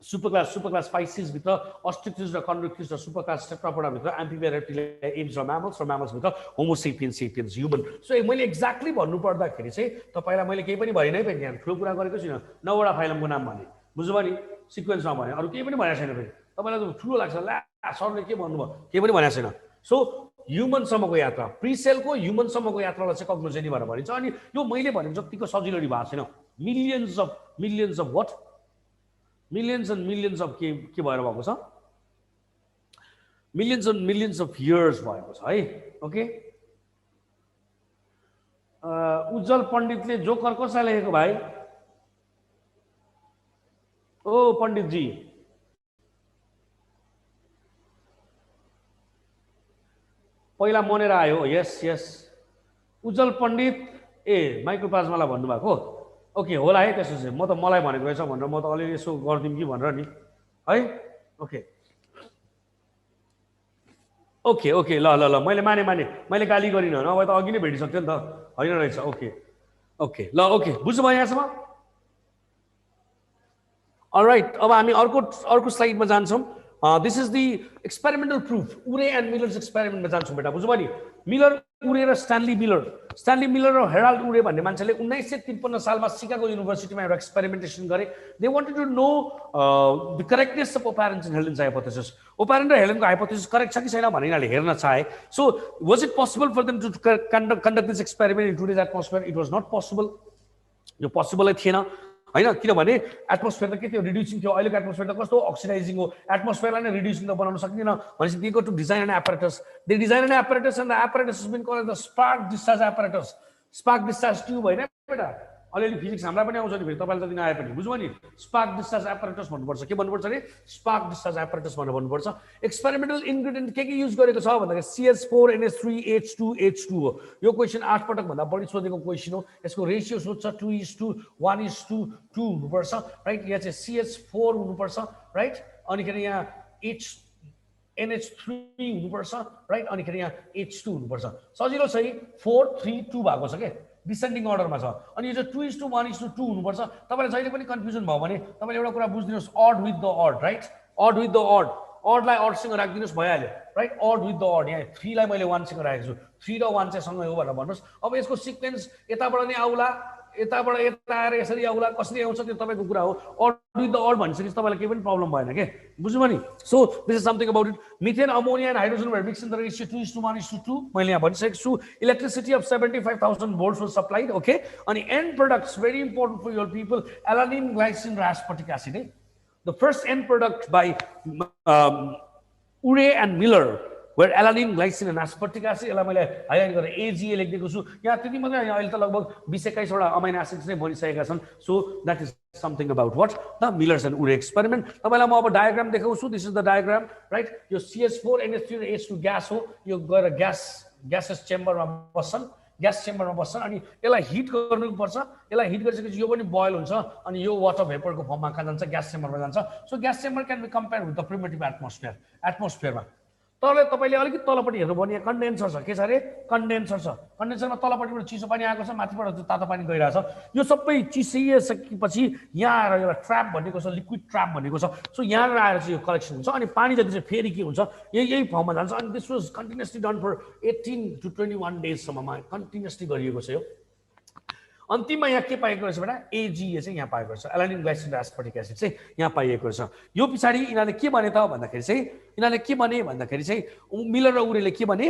Speaker 1: सुपर क्लास स्पाइसिस भित्र अस्ट्रिक्टिस र कन्ड्रिक्टिस र सुपर क्लास टेट्रापोडा भित्र एम्फिबिया रेप्टिलिया एम्स र म्यामल्स भित्र होमो सेपियन्स ह्युमन सो मैले एक्ज्याक्टली भन्नु पर्दाखेरि चाहिँ तपाईँलाई मैले केही पनि भनिनै पनि यहाँ ठुलो कुरा गरेको छुइनँ 9 वटा फाइलमको नाम भने बुझ्नुभयो नि सिक्वेन्समा भने अरू केही पनि भनेको छैन फेरि तपाईँलाई त ठुलो लाग्छ ला सरले के भन्नुभयो केही पनि भनेको छैन सो ह्युमनसम्मको यात्रा प्रिसेलको ह्युमनसम्मको यात्रालाई चाहिँ कग्नोजेनी भनेर भनिन्छ अनि यो मैले भनेको जतिको सजिलो भएको छैन millions of what millions and millions of के भएर भएको छ millions and millions of years भएको छ है ओके उज्जवल पण्डितले जोकर कसलाई लेखेको भाइ ओ पण्डितजी पहिला मनेर आयो यस उज्जवल पण्डित माइक्रोप्लाज्मालाई भन्नुभएको ओके होला है त्यसो चाहिँ म त मलाई भनेको रहेछ भनेर म त अलिअलि यसो गरिदिउँ कि भनेर नि है ओके ओके ओके ल मैले माने मैले गाली गरिनँ नभए त अघि नै भेटिसक्थ्यो नि त होइन रहेछ ओके ओके ल ओके बुझ्नुभयो यहाँसम्म अलराइट अब हामी अर्को स्लाइडमा जान्छौँ this is the experimental proof उरे एन्ड मिलर्स एक्सपेरिमेन्टमा जान्छौँ बेटा बुझ्नुभयो नि मिलर उरे र स्ट्यानली मिलर र हेराल्ड उरे भन्ने मान्छेले 1953 सालमा सिकागो युनिभर्सिटीमा एउटा एक्सपेरिमेन्टेसन गरे they wanted to know the correctness of Oparin and Haldane's hypothesis Oparin र हेलेनको हाइपोथेसिस करेक्ट छ कि छैन भनेर यिनीहरूले हेर्न चाहे so was it possible for them to conduct this experiment in today's atmosphere it was not possible यो पोसिबलै थिएन होइन किनभने एटमोस्फियर त के थियो रिड्युसिङ थियो अहिलेको एटमोस्फियर त कस्तो अक्सिडाइजिङ हो एटमोस्फियरलाई नै रिड्युसिङ त बनाउन सकिँदैन भनेपछि they go to design an apparatus and the apparatus has been called the spark discharge apparatus spark discharge tube होइन बेटा अलिअलि फिजिक्स हामीलाई पनि आउँछ नि फेरि तपाईँलाई त दिन आए पनि बुझ्नुभयो नि स्पार्क डिस्चार्ज एपरेटस भन्नुपर्छ के भन्नुपर्छ अरे स्पार्क डिस्चार्ज एपरेटस भनेर भन्नुपर्छ एक्सपेरिमेन्टल इन्ग्रेडियन्ट के युज गरेको छ भन्दाखेरि CH4NH3H2H2 हो यो क्वेसन 8 पटक भन्दा बढी सोधेको क्वेसन हो यसको रेसियो सोध्छ 2:1:2 हुनुपर्छ राइट यहाँ चाहिँ CH4 हुनुपर्छ राइट अनिखेरि यहाँ NH3 हुनुपर्छ राइट अनिखेरि यहाँ H2 हुनुपर्छ सजिलो छ 4:3:2 भएको छ के डिसेन्डिङ अर्डरमा छ अनि यो चाहिँ 2:1:2 हुनुपर्छ तपाईलाई जहिले पनि कन्फ्युजन भयो भने तपाईले एउटा कुरा बुझ्दिनुस् odd with the odd right odd with the odd अडलाई अडसँग राखिदिनुस् भइहाल्यो right odd with the odd यहाँ 3 लाई मैले 1 सँग राखेको छु 3 र 1 चाहिँ सँगै हो भनेर भन्नुस् अब यसको सिक्वेन्स यताबाट नै आउला यताबाट यता आएर यसरी आउला कसरी आउँछ त्यो तपाईको कुरा हो अड विथ द अड भनिसकेपछि तपाईलाई केही पनि प्रब्लम भएन के बुझ्नुभयो नि so this is something about it methane ammonia and hydrogen were mix in the ratio 2:1:2 मैले यहाँ भनिसकेको छु electricity of 75,000 volts was supplied okay अनि end products very important for your people alanine glycine र aspartic acid the first end product by Urey and Miller where alanine glycine and aspartic acid यसलाई मैले highlight गरेर AGA लेखिदिएको छु यहाँ त्यति मात्रै हैन अहिले त लगभग 20-21 वटा अमाइनो एसिड्स नै बनिसकेका छन् so that is something about what the Miller's and Urey experiment तपाईलाई म अब डायग्राम देखाउँछु this is the diagram right यो CH4 NH3 र H2 ग्यास हो यो गएर ग्यासेस चेम्बरमा बस्छन् ग्यास चेम्बरमा बस्छन् अनि यसलाई हिट गर्नुपर्छ यसलाई हिट गरिसकेपछि यो पनि बोइल हुन्छ अनि यो वाटर भेपरको फर्ममा कहाँ जान्छ ग्यास चेम्बरमा जान्छ so gas chamber can be compare with the primitive एटमोस्फियरमा तपाईले अलिकति तलपट्टि हेर्नु यहाँ कन्डेन्सर छ के छ अरे कन्डेन्सर छ कन्डेन्सरमा तलपट्टिबाट चिसो पानी आएको छ माथिबाट तातो पानी गइरहेछ यो सबै चिसिएसकेपछि यहाँ आएर एउटा ट्र्याप भनेको छ लिक्विड ट्र्याप भनेको छ सो यहाँ आएर चाहिँ यो कलेक्सन हुन्छ अनि पानी जति चाहिँ फेरि के हुन्छ यही फर्ममा जान्छ अनि this was continuously done for 18 to 21 डेजसम्ममा कन्टिन्युअसली गरिएको छ यो अन्तिममा यहाँ के पाएको रहेछ बेटा AGA चाहिँ यहाँ पाएको रहेछ एलानिन ग्लाइसिन र एस्पार्टिक एसिड चाहिँ यहाँ पाइएको रहेछ यो पछाडि यिनीहरूले के भने त भन्दाखेरि चाहिँ यिनीहरूले के भने भन्दाखेरि चाहिँ मिलर र उरेले के भने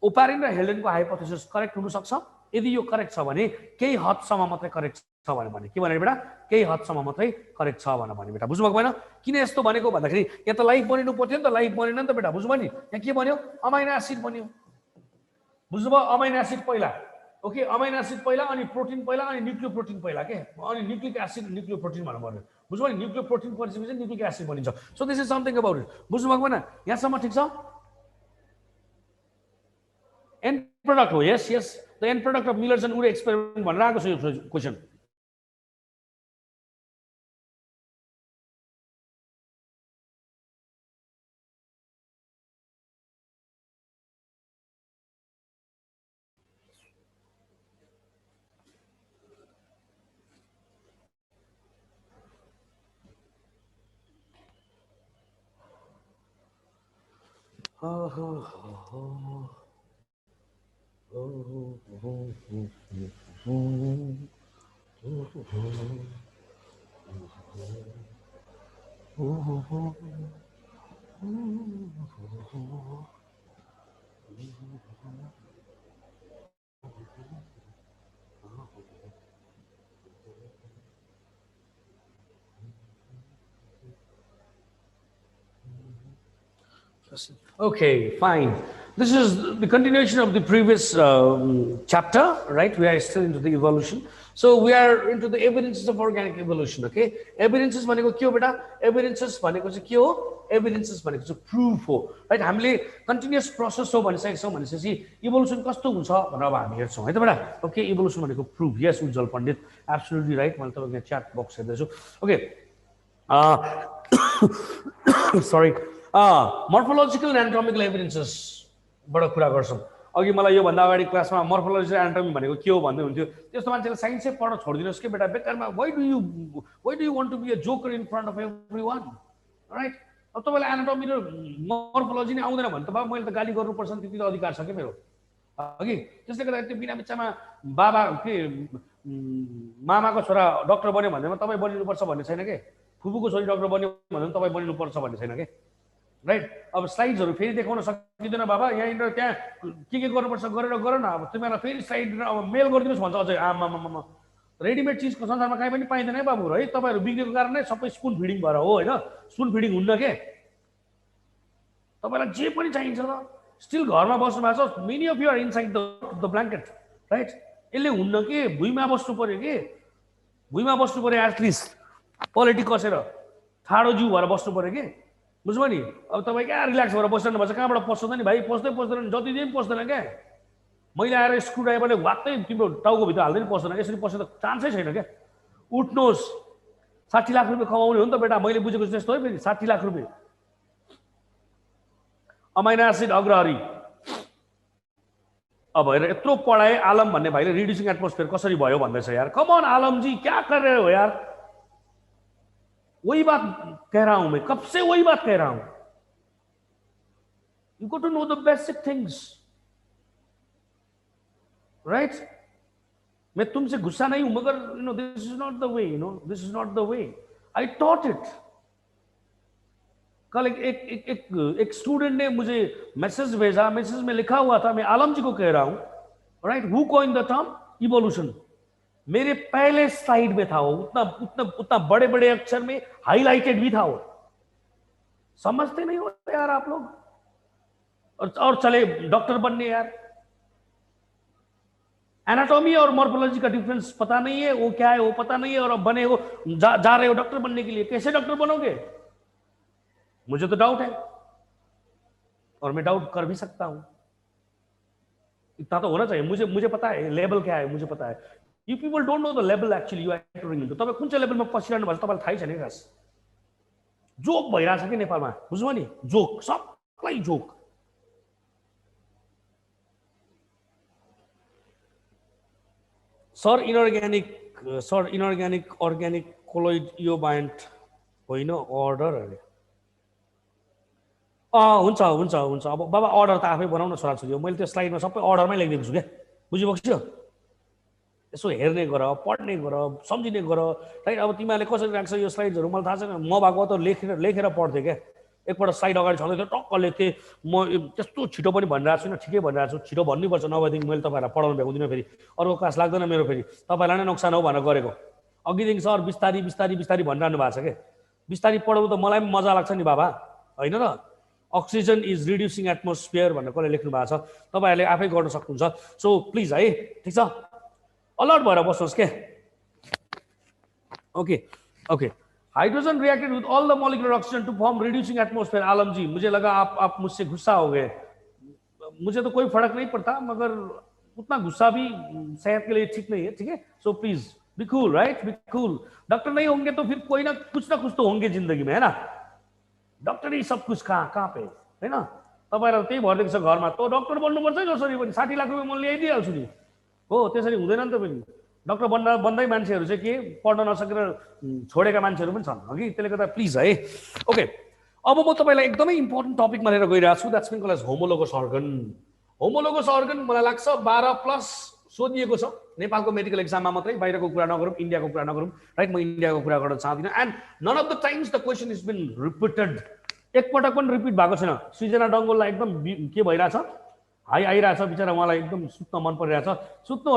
Speaker 1: ओपारिन र हेल्डेनको हाइपोथेसिस करेक्ट हुन सक्छ यदि यो करेक्ट छ भने केही हदसम्म मात्रै करेक्ट छ भने के भने बेटा केही हदसम्म मात्रै करेक्ट छ भने बेटा बुझ्नुभएको भएन किन यस्तो भनेको भन्दाखेरि यहाँ त लाइफ बनिनु पर्थ्यो नि त लाइफ बनेन नि त बेटा बुझ्नुभयो नि यहाँ के भन्यो अमाइनो एसिड बन्यो बुझ्नुभयो अमाइनो एसिड पहिला ओके अमाइनो एसिड पहिला अनि प्रोटिन पहिला अनि न्यूक्लियोप्रोटिन पहिला के अनि न्यूक्लिक एसिड न्यूक्लियोप्रोटिन भनेर भन्यो बुझ्नुभयो नि न्यूक्लियोप्रोटिन परिसकेपछि न्यूक्लिक एसिड बनिन्छ so this is something about it बुझ्नुभएको भएन यहाँसम्म ठिक छ एन्ड प्रोडक्ट हो yes yes the end product of Miller's and Urey experiment भनेर आएको छ यो question Okay, fine. This is the continuation of the previous chapter, right? We are still into the evolution. So we are into the evidences of organic evolution, okay? Evidences भनेको के हो बेटा? Evidences भनेको चाहिँ के हो? Evidences भनेको चाहिँ proof हो, right? हामीले continuous process हो भनिसकेको छौँ भनेपछि evolution कस्तो हुन्छ भनेर अब हामी हेर्छौँ है त बेटा? Okay, evolution भनेको proof. Yes, उज्जवल पण्डित, absolutely right. मैले तपाईँको यहाँ chat box हेर्दैछु. Okay. Sorry. Morphological and anatomical evidences बाट कुरा गर्छौँ अघि मलाई यो भन्दा अगाडि क्लासमा morphology and anatomy भनेको के हो भन्दै हुन्थ्यो त्यस्तो मान्छेले साइन्सै पढ्न छोडिदिनुहोस् के बेटा बेकारमा why do you want to be a joker in front of everyone right अब तपाईलाई एनाटोमी र morphology नै आउँदैन भने त बाबा मैले त गाली गर्नुपर्छ नि त्यति त अधिकार छ के मेरो अघि त्यसले गर्दा त्यो बिना बिचामा बाबा के मामाको छोरा डाक्टर बन्यो भन्दैमा तपाई बनिनुपर्छ भन्ने छैन के फुपूको छोरी डाक्टर बन्यो भन्दा तपाई बनिनुपर्छ भन्ने छैन के राइट अब स्लाइड्सहरु फेरि देखाउन सकिदैन बाबा यहाँनिर त्यहाँ के गर्नुपर्छ गरेर गर न अब तिमीलाई फेरि स्लाइड अब मेल गरिदिनुस् भन्छ अझै आमामामा रेडिमेड चीजको संसारमा कहीँ पनि पाइँदैन है बाबु है तपाईहरु बिग्रेको कारण नै सबै स्पुन फिडिङ भएर हो हैन स्पुन फिडिङ हुन्न के तपाईलाई जे पनि चाहिन्छ त स्टिल घरमा बस्नु भएको छ many of you are inside the blanket right यसले हुन्न के भुइँमा बस्नु पर्यो के भुइँमा बस्नु पर्यो एटलिस्ट पोलिटिक कसेर ठाडो जिउ भएर बस्नु पर्यो कि बुझ्नुभयो नि अब तपाईँ क्या रिल्याक्स भएर बस्नु भएछ कहाँबाट पस्छ त नि भाइ पस्दै पस्दैन जति दिन पस्दैन क्या मैले आएर स्क्रु ड्राइभरले वाक्कै तिम्रो टाउकोभित्र हाल्दै पस्दैन यसरी पस्ने त चान्सै छैन क्या उठ्नुहोस् 60 लाख रुपियाँ कमाउने हो नि त बेटा मैले बुझेको जस्तो है फेरि 60 लाख रुपियाँ अमाइनो एसिड अग्रहरी अब हेर यत्रो पढाए आलम भन्ने भाइले रिड्युसिङ एटमोस्फियर कसरी भयो भन्दैछ यार कम ऑन आलम जी क्या कर रहे हो यार वही बात कह रहा हूं मैं कब से वही बात कह रहा हूं you go to know the basic things right मैं तुमसे गुस्सा नहीं हूं मगर you know this is not the way this is not the way I taught it कल एक स्टूडेंट ने मुझे मैसेज भेजा मैसेज में लिखा हुआ था मैं आलम जी को कह रहा हूं right who coined the term evolution मेरे पहले स्लाइड में था वो उतना बड़े बड़े अक्षर में हाईलाइटेड भी था वो समझते नहीं हो यार आप लोग और चले डॉक्टर बनने यार एनाटॉमी और मॉर्फोलॉजी का डिफरेंस पता नहीं है वो क्या है वो पता नहीं है और अब बने हो जा रहे हो डॉक्टर बनने के लिए कैसे डॉक्टर बनोगे मुझे तो डाउट है और मैं डाउट कर भी सकता हूं इतना तो होना चाहिए मुझे पता है लेवल क्या है मुझे पता है you people don't know the level actually you are entering into तपाईं कुन चाहिँ लेभलमा पसिरहनु भएको छ तपाईलाई थाहै छैन खास जोक भइरहेछ कि नेपालमा बुझ्नुभयो नि जोक सबलाई joke sir inorganic organic colloid यो बाइन्ड होइन अर्डर अरे हुन्छ अब बाबा अर्डर त आफै बनाउन छोराछोरी हो मैले त्यो स्लाइडमा सबै अर्डरमै लेखिदिएको छु क्या बुझिबक्स्यो यसो हेर्ने गर पढ्ने गर सम्झिने गर राइट अब तिमीहरूले कसरी राख्छ यो स्लाइड्सहरू मलाई थाहा छैन म भएको त लेखेर पढ्थेँ क्या एकपल्ट स्लाइड अगाडि छँदै थियो टक्क लेख्थेँ म त्यस्तो छिटो पनि भनिरहेको छुइनँ ठिकै भनिरहेको छु छिटो भन्नुपर्छ नभएदेखि मैले तपाईँहरूलाई पढाउनु भ्याउँदिनँ फेरि अर्को क्लास लाग्दैन मेरो फेरि तपाईँलाई नै नोक्सान हो भनेर गरेको अघिदेखि सर बिस्तारी भनिरहनु भएको छ क्या बिस्तारी पढाउनु त मलाई पनि मजा लाग्छ नि बाबा होइन र अक्सिजन इज रिड्युसिङ एटमोस्फियर भनेर कसले लेख्नु भएको छ तपाईँहरूले आफै गर्न सक्नुहुन्छ सो प्लिज है ठिक छ अलर्ट भएर बस्नुहोस् के okay hydrogen reacted with all the molecular oxygen to form reducing atmosphere Alam ji मुझे लगा आप मुझसे गुस्सा हो गए मुझे तो कोई फर्क नहीं पड़ता मगर उतना गुस्सा भी सेहत के लिए ठीक नहीं है ठीक है so please be cool right be cool doctor नहीं होंगे तो फिर कोई ना कुछ तो होंगे जिंदगी में है ना डॉक्टर ही सब कुछ कहाँ पे है ना तपाईँलाई त्यही भरिदिएको छ घरमा त डक्टर बन्नुपर्छ जसरी पनि 60 लाख रुपियाँ म ल्याइदिइहाल्छु नि हो त्यसरी हुँदैन नि त पनि डक्टर बन्दै मान्छेहरू चाहिँ के पढ्न नसकेर छोडेका मान्छेहरू पनि छन् हगि त्यसले गर्दा प्लिज है ओके अब म तपाईँलाई एकदमै इम्पोर्टेन्ट टपिकमा लिएर गइरहेको छु that's been called as homologous organ मलाई लाग्छ 12+ सोधिएको छ नेपालको मेडिकल एक्जाममा मात्रै बाहिरको कुरा नगरौँ इन्डियाको कुरा नगरौँ राइट म इन्डियाको कुरा गर्न चाहदिनँ and none of the times the question is been repeated एकपटक पनि रिपिट भएको छैन सृजना डङ्गोललाई एकदम के भइरहेछ हाई आइरहेछ बिचरा उहाँलाई एकदम सुत्न मन परिरहेछ सुत्नु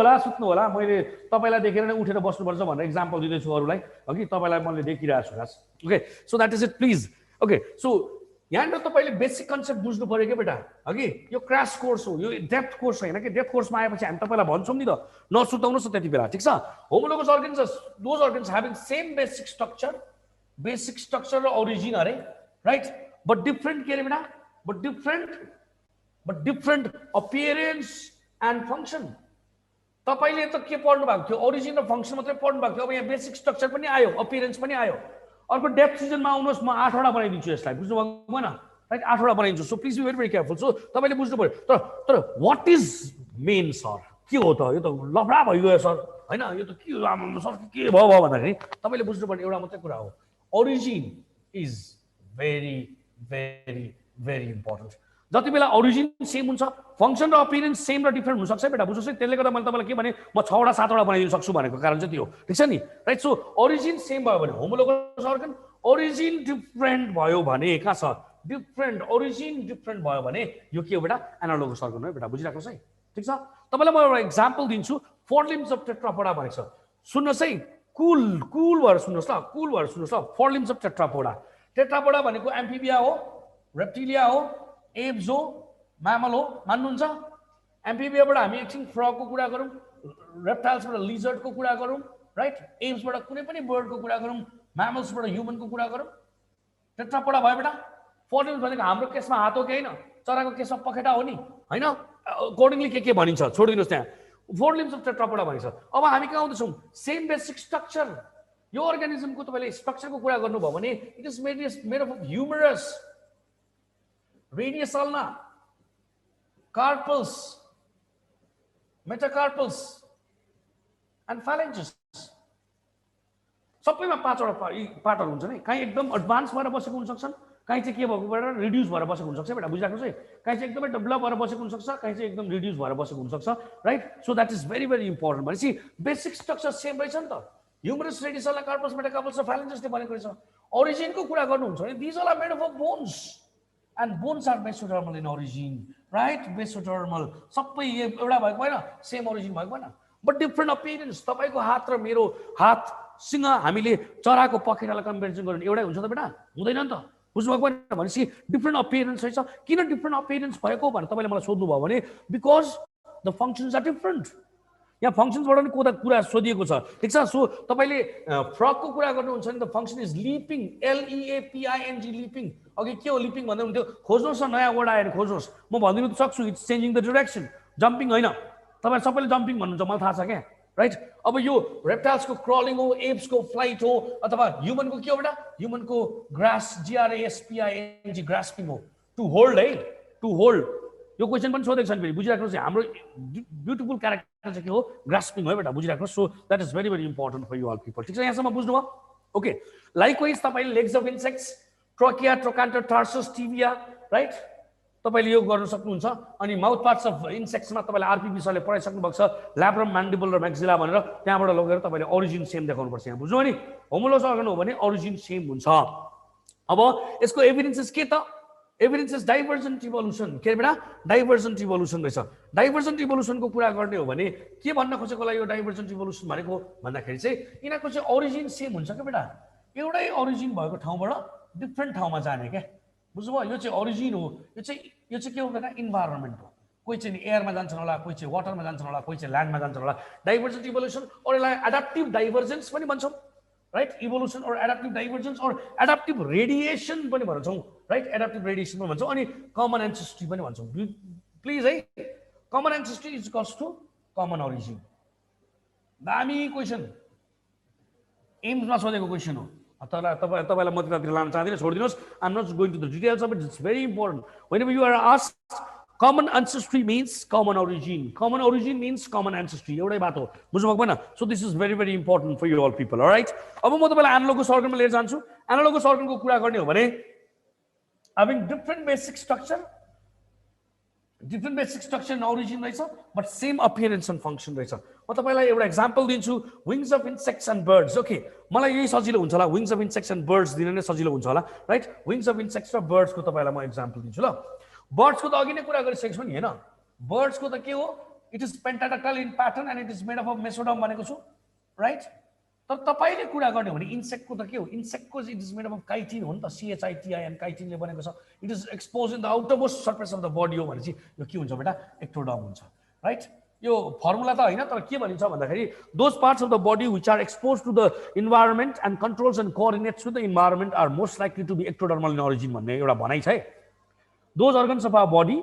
Speaker 1: होला मैले तपाईँलाई देखेर नै उठेर बस्नुपर्छ भनेर इक्जाम्पल दिँदैछु अरूलाई अघि तपाईँलाई मैले देखिरहेको छु खास okay so that is it please okay so यहाँनिर तपाईँले बेसिक कन्सेप्ट बुझ्नु पऱ्यो क्या बेटा अघि यो क्रास कोर्स हो यो डेप्थ कोर्स होइन कि डेप्थ कोर्समा आएपछि हामी तपाईँलाई भन्छौँ नि त नसुताउनुहोस् न त्यति बेला ठिक छ homologous organs those organs having same basic structure र ओरिजिन अरे राइट बट डिफरेन्ट के अरे बेटा but different appearance and function तपाईँले त के पढ्नु भएको थियो ओरिजिन र फङ्सन मात्रै पढ्नु भएको थियो अब यहाँ बेसिक स्ट्रक्चर पनि आयो अपियरेन्स पनि आयो अर्को डेप्थ सिजनमा आउनुहोस् म 8वटा बनाइदिन्छु यसलाई बुझ्नु भएको भएन राइट 8वटा बनाइदिन्छु so please be very careful so तपाईँले बुझ्नु पऱ्यो तर वाट इज मेन सर के हो त यो त लफडा भइगयो सर होइन यो त के सर के भयो भन्दाखेरि तपाईँले बुझ्नुपर्ने एउटा मात्रै कुरा हो origin is very very very important जति बेला ओरिजिन सेम हुन्छ फङ्सन र अपियरेन्स सेम र डिफरेन्ट हुनसक्छ बेटा बुझ्नुहोस् है त्यसले गर्दा मैले तपाईँलाई के भने म 6वटा 7वटा बनाइदिन सक्छु भनेको कारण चाहिँ त्यो ठिक छ नि राइट सो ओरिजिन सेम भयो भने होमोलोगस अर्गन ओरिजिन डिफरेन्ट भयो भने कहाँ छ ओरिजिन डिफरेन्ट भयो भने यो के हो बेटा एनालोगस अर्गन हो बेटा बुझिराख्नुहोस् है ठिक छ तपाईँलाई म एउटा इक्जाम्पल दिन्छु 4 लिम्स अफ टेट्रापोडा भनेको छ सुन्नुहोस् है कुल भएर सुन्नुहोस् ल 4 लिम्स अफ टेट्रापोडा भनेको एम्फिबिया हो रेप्टिलिया हो एब्स हो म्यामल हो मान्नुहुन्छ एम्फिबियाबाट हामी एकछिन फ्रगको कुरा गरौँ रेप्टाइल्सबाट लिजर्डको कुरा गरौँ राइट एप्सबाट कुनै पनि बर्डको कुरा गरौँ म्यामल्सबाट ह्युमनको कुरा गरौँ टेट्रापोडा भयो बेटा फोर लिम्स भनेको हाम्रो केसमा हात हो कि होइन चराको केसमा पखेटा हो नि होइन अकर्डिङली के भनिन्छ छोडिदिनुहोस् त्यहाँ फोर लिम्स अफ टेट्रापोडा भनिन्छ अब हामी कहाँ आउँदैछौँ सेम बेसिक स्ट्रक्चर यो अर्गानिजमको तपाईँले स्ट्रक्चरको कुरा गर्नुभयो भने it is made of humerus radius ulna carpals metacarpals and phalanges सबैमा पाँचवटा पार्टहरू हुन्छ नि कहीँ एकदम एडभान्स भएर बसेको हुनसक्छन् कहीँ चाहिँ के भएकोबाट रिड्युस भएर बसेको हुनसक्छ बेटा बुझिराख्नुहोस् है कहीँ चाहिँ एकदमै डेभलप भएर बसेको हुनसक्छ कहीँ चाहिँ एकदम रिड्युस भएर बसेको हुनसक्छ right so that is very very important भनेपछि बेसिक स्ट्रक्चर सेम रहेछ नि त humerus radius ulna carpals metacarpals र फालेन्जेसले बनेको रहेछ ओरिजिनको कुरा गर्नुहुन्छ भने these are made of bones and bones are mesodermal in origin right mesodermal सबै एउटा भएको होइन सेम ओरिजिन भएको होइन बट डिफ्रेन्ट अपियरेन्स तपाईँको हात र मेरो हातसँग हामीले चराको पखेटालाई कम्पेरिजन गर्नु एउटै हुन्छ त बेटा हुँदैन नि त बुझ्नुभएको होइन भनेपछि डिफ्रेन्ट अपियरेन्स रहेछ किन डिफ्रेन्ट अपियरेन्स भएको भनेर तपाईँले मलाई सोध्नुभयो भने because the functions are different यहाँ फङ्सन्सबाट पनि कुरा सोधिएको छ ठिक छ सो तपाईँले फ्रकको कुरा गर्नुहुन्छ भने द फङ्सन इज लिपिङ LEAPING लिपिङ अघि के हो लिपिङ भन्दै हुन्थ्यो खोज्नुहोस् न नयाँ वर्ड आएर खोज्नुहोस् म भनिदिनु त सक्छु it's changing the direction jumping होइन तपाईँ सबैले जम्पिङ भन्नुहुन्छ मलाई थाहा छ क्या राइट अब यो रेप्टाइल्सको क्रलिङ हो एप्सको फ्लाइट हो अथवा ह्युमनको के हो बेटा ह्युमनको ग्रास GRASPING ग्रास्पिङ हो टु होल्ड है टु होल्ड यो क्वेसन पनि सोधेको छ नि फेरि बुझिराख्नुहोस् हाम्रो ब्युटिफुल क्यारेक्टर चाहिँ के हो ग्रास्पिङ हो बेटा बुझिराख्नुहोस् so that is very very important for you all people ठिक छ यहाँसम्म बुझ्नुभयो ओके लाइकवाइज तपाईँले लेग्स अफ इन्सेक्ट्स ट्रोकिया ट्रोकान्टर टार्सस टिबिया राइट तपाईँले यो गर्न सक्नुहुन्छ अनि माउथ पार्ट्स अफ इन्सेक्ट्समा तपाईँले आरपीपी सरले पढाइसक्नु भएको छ ल्याब्रम म्यान्डिबल र म्याक्सिला भनेर त्यहाँबाट लगेर तपाईँले ओरिजिन सेम देखाउनुपर्छ यहाँ बुझ्नु नि होमोलोगस अर्गन हो भने ओरिजिन सेम हुन्छ अब यसको एभिडेन्सेस के त एभिडेन्सेस डाइभर्जेन्ट इभोल्युसन के बेटा डाइभर्जेन्ट इभोल्युसन रहेछ डाइभर्जेन्ट इभोल्युसनको कुरा गर्ने हो भने के भन्न खोजेको होला यो डाइभर्जेन्ट इभोल्युसन भनेको भन्दाखेरि चाहिँ यिनीहरूको चाहिँ ओरिजिन सेम हुन्छ क्या बेटा एउटै ओरिजिन भएको ठाउँबाट डिफ्रेन्ट ठाउँमा जाने क्या बुझ्नुभयो यो चाहिँ ओरिजिन हो यो चाहिँ के हो बेटा इन्भाइरोमेन्ट हो कोही चाहिँ एयरमा जान्छन् होला कोही चाहिँ वाटरमा जान्छन् होला कोही चाहिँ ल्यान्डमा जान्छन् होला डाइभर्जेन्ट इभोल्युसन अरू यसलाई एडाप्टिभ डाइभर्जेन्स पनि भन्छौँ राइट इभोल्युसन और एडाप्टिभ डाइभर्जेन्स और एडाप्टिभ रेडिएसन पनि भन्छौँ राइट एडाप्टिभ रेडिएसन पनि भन्छौँ अनि कमन एन्सेस्ट्री पनि भन्छौँ प्लिज है common ancestry is calls to common origin दामी क्वेसन एम्समा सोधेको क्वेसन हो तपाईँलाई म त्यतातिर लान चाहदिनँ छोडिदिनुहोस् I am not going to the details of it it's very important whenever you are asked common ancestry means common origin means common ancestry एउटै बात हो बुझ्नुभएको हैन so this is very very important for you all people alright अब म तपाईलाई analogous अर्गनमा लिएर जान्छु एनालोगस अर्गनको कुरा गर्ने हो भने having different basic structure in origin रहेछ but same appearance and function रहेछ म तपाईलाई एउटा एक्जाम्पल दिन्छु wings of insects and birds okay मलाई यही सजिलो हुन्छ होला wings of insects and birds दिन नै सजिलो हुन्छ होला राइट wings of insects र birds को तपाईलाई म एक्जाम्पल दिन्छु ल बर्ड्स को त अघि नै कुरा गरिसकेको छु नि हैन बर्ड्स को त के हो it is pentadactyl in pattern and it is made of mesoderm भनेको छु राइट तर तपाईले कुरा गर्ने हो भने इन्सेक्ट को त के हो इन्सेक्ट को it is made of chitin हो नि त CHITIN काइटिनले बनेको छ it is expose in the outermost surface of the body हो भनेपछि यो के हुन्छ बेटा एक्टोडर्म हुन्छ राइट यो फर्मुला त हैन तर के भनिन्छ भन्दाखेरि those parts of the body which are expose to the environment and controls and coordinates with the environment are most likely to be ectodermal in origin भन्ने एउटा भनाइ छ है those organs of our body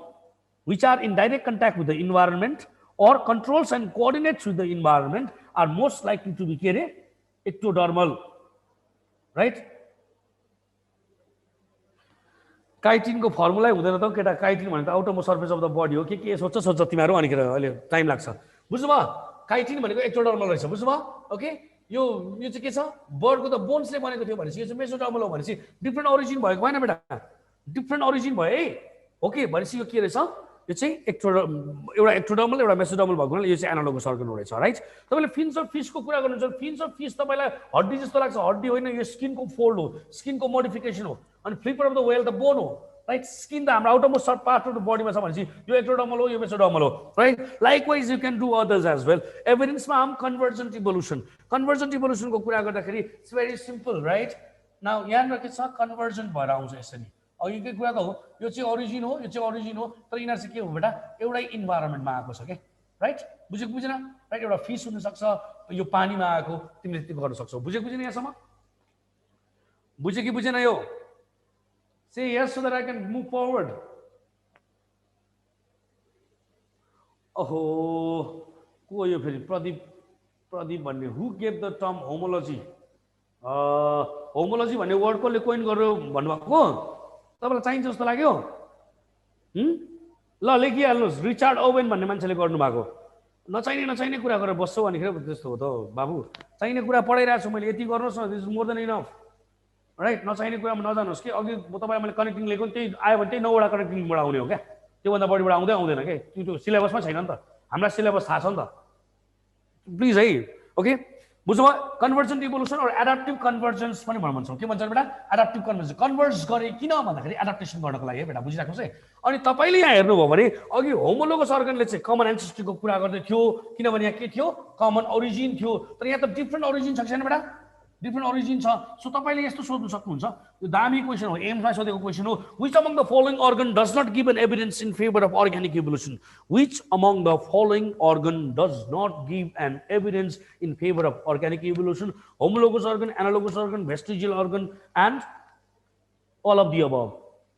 Speaker 1: which are in direct contact with the environment or controls and coordinates with the environment are most likely to be ectodermal right chitin को formula हुँदैन त केटा chitin भनेको outermost surface of the body हो के सोच्छ तिमीहरु अनि अहिले टाइम लाग्छ बुझ्नुभयो काइटिन भनेको एक्टोडर्मल रहेछ बुझ्नुभयो ओके यो चाहिँ के छ बर्डको त बोन्सले बनेको थियो भनेपछि यो चाहिँ मेसोडर्मल हो भनेपछि डिफ्रेन्ट ओरिजिन भएको हैन बेटा डिफ्रेन्ट ओरिजिन भयो है ओके भनेपछि यो के रहेछ यो चाहिँ एउटा एक्टोडर्मल एउटा मेसोडर्मल भएको हुनाले यो चाहिँ एनालोगस अर्गन रहेछ राइट तपाईले फिन्स अफ फिशको कुरा गर्नुहुन्छ फिन्स अफ फिश तपाईलाई हड्डी जस्तो लाग्छ हड्डी होइन यो स्किनको फोल्ड हो स्किनको मोडिफिकेसन हो अनि फ्लिपर अफ द वेल त बोन हो राइट स्किन त हाम्रो आउटरमोस्ट पार्ट अफ द बडीमा छ भनेपछि यो एक्टोडर्मल हो यो मेसोडर्मल हो right likewise you can do others as well एभिडेन्समा हम कन्भर्जेन्ट इभोल्युसनको कुरा गर्दाखेरि it's very simple right now यहाँनिर के छ कन्भर्जेन्ट भएर आउँछ यसरी अघिकै कुरा त हो यो चाहिँ ओरिजिन हो तर यिनीहरू चाहिँ के हो बेटा एउटै इन्भाइरोमेन्टमा आएको छ के राइट बुझेन राइट एउटा फिस हुन सक्छ यो पानीमा आएको तिमीले त्यो गर्न सक्छौ बुझ्यो बुझेन यहाँसम्म बुझ्यो कि बुझेन यो say yes so that I can move forward ओहो को यो फेरि प्रदीप भन्ने who gave the term homology homology भन्ने वर्ड कसले कोइन गर्यो भन्नुभएको तपाईँलाई चाहिन्छ जस्तो लाग्यो ल लेखिहाल्नुहोस् रिचार्ड ओवेन भन्ने मान्छेले गर्नुभएको नचाहिने कुरा गरेर बस्छौ भनेर त्यस्तो हो त बाबु चाहिने कुरा पढाइरहेको छु मैले यति गर्नुहोस् न this is more than enough right नचाहिने कुरामा नजानुहोस् कि अघि तपाईँलाई मैले कनेक्टिङ लेखेको त्यही आयो भने त्यही 9वटा कनेक्टिङबाट आउने हो क्या त्योभन्दा बढीबाट आउँदैन क्या त्यो सिलेबसमा छैन नि त हामीलाई सिलेबस थाहा छ नि त प्लिज है ओके बुझ्नुभयो कन्भर्जन इभोल्युसन और एडाप्टिभ कन्भर्जेन्स पनि भन्छौँ के भन्छ बेटा एडाप्टिभ कन्भर्जेन्स कन्भर्ज गरे किन भन्दाखेरि एडाप्टेसन गर्नको लागि है बेटा बुझिराख्नुहोस् है अनि तपाईँले यहाँ हेर्नुभयो भने अघि होमोलोगस अर्गनले चाहिँ कमन एन्सेस्ट्रीको कुरा गर्दै थियो किनभने यहाँ के थियो कमन ओरिजिन थियो तर यहाँ त डिफ्रेन्ट ओरिजिन छ छैन बेटा डिफ्रेन्ट ओरिजिन छ सो तपाईँले यस्तो सोध्नु सक्नुहुन्छ यो दामी क्वेसन हो एम्समा सोधेको क्वेसन हो which among the following organ does not give an evidence in favour of organic evolution which among the following organ does not give an evidence in favour of organic evolution homologous organ analogous organ vestigial organ and all of the above.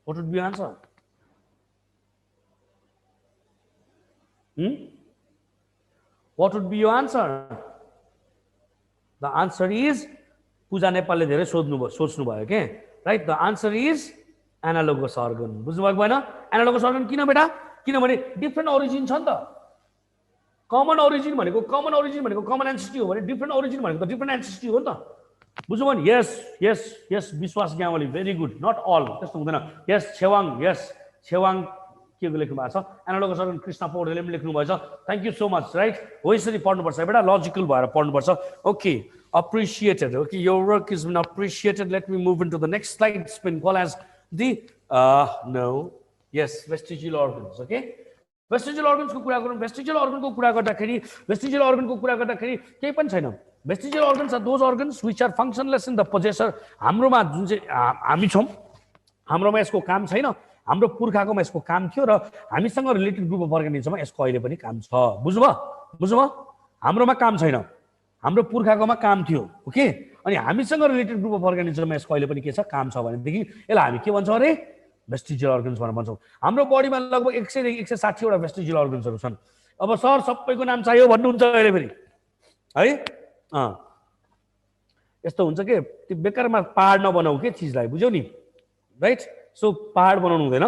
Speaker 1: What would be the answer? What would be your answer? The answer is Puja Nepalले धेरै सोच्नु भयो के right the answer is analogous organ बुझ्नु भएको भएन analogous organ किन बेटा किनभने डिफ्रेन्ट ओरिजिन छ नि त कमन ओरिजिन भनेको कमन एन्सेस्ट्री हो भने डिफ्रेन्ट ओरिजिन भनेको त डिफ्रेन्ट एन्सेस्ट्री हो नि त बुझ्नु भयो नि यस yes yes Bishwas Gyawali very good not all त्यस्तो हुँदैन यस छेवाङ के लेख्नु भएको छ एनालोगस अर्गन कृष्ण पौडेलले पनि लेख्नु भएछ thank you so much right हो यसरी पढ्नुपर्छ बेटा लजिकल भएर पढ्नुपर्छ okay appreciated okay your work has been appreciated let me move into the next slide it's been called as the no yes vestigial organs okay vestigial organs को कुरा गरौँ vestigial organ को कुरा गर्दाखेरि vestigial organ को कुरा गर्दाखेरि केही पनि छैन vestigial organs are those organs which are functionless in the possessor हाम्रोमा जुन चाहिँ हामी छौं हाम्रोमा यसको काम छैन हाम्रो पुर्खाकोमा यसको काम थियो र हामीसँग रिलेटेड ग्रुप अफ अर्गानिजममा यसको अहिले पनि काम छ बुझ्नुभयो हाम्रोमा काम छैन हाम्रो पुर्खाकोमा काम थियो ओके अनि हामीसँग रिलेटेड ग्रुप अफ अर्गानिजममा यसको अहिले पनि के छ काम छ भनेदेखि यसलाई हामी के भन्छौँ अरे भेस्टिजियल अर्गन्स भनेर भन्छौँ हाम्रो बडीमा लगभग 100 देखि 160 वटा भेस्टिजियल अर्गन्सहरू छन् अब सर सबैको नाम चाहियो भन्नुहुन्छ अहिले फेरि है यस्तो हुन्छ के त्यो बेकारमा पहाड नबनाऊ के चिजलाई बुझ्यौ नि राइट सो पहाड बनाउनु हुँदैन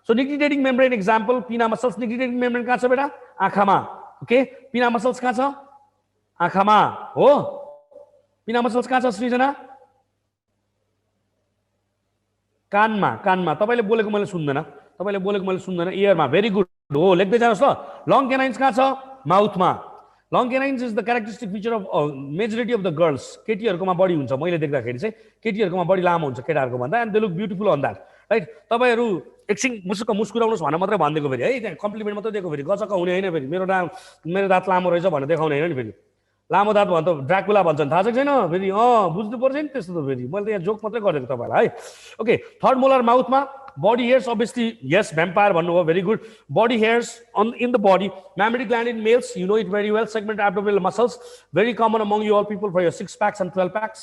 Speaker 1: सो निग्लिटेटिङ मेम्ब्रेन एक्जाम्पल पिना मसल्स निग्लिटेटिङ मेम्ब्रेन कहाँ छ बेटा आँखामा ओके पिना मसल्स कहाँ छ आँखामा हो पिना मसल्स कहाँ छ सृजना कानमा तपाईले बोलेको मैले सुन्दैन इयरमा भेरी गुड हो लेख्दै जानुहोस् ल लङ केनाइन्स कहाँ छ माउथमा long canines is the characteristic feature of majority of the girls केटीहरुकोमा बढी हुन्छ मैले देख्दाखेरि चाहिँ केटीहरुकोमा बढी लामो हुन्छ केटाहरुको भन्दा and they look beautiful on that right तपाईहरु एकछिन मुस्कुराउनुस् भनेर मात्रै भनिदिएको फेरि है त्यहाँ कम्प्लिमेन्ट मात्रै दिएको फेरि गजक हुने हैन फेरि मेरो दाँत लामो रहेछ भनेर देखाउने हैन नि फेरि लामो दाँत भन्छ ड्राकुला भन्छन् थाहा छ छैन फेरि बुझ्नु पर्छ नि त्यस्तो त फेरि मैले त यहाँ जोक मात्रै गरेको तपाईलाई है ओके थर्ड मोलर माउथमा body hairs obviously yes vampire भन्नुभयो very good body hairs in the body mammary gland in males you know it very well segmented abdominal muscles very common among you all people for your 6 packs and 12 packs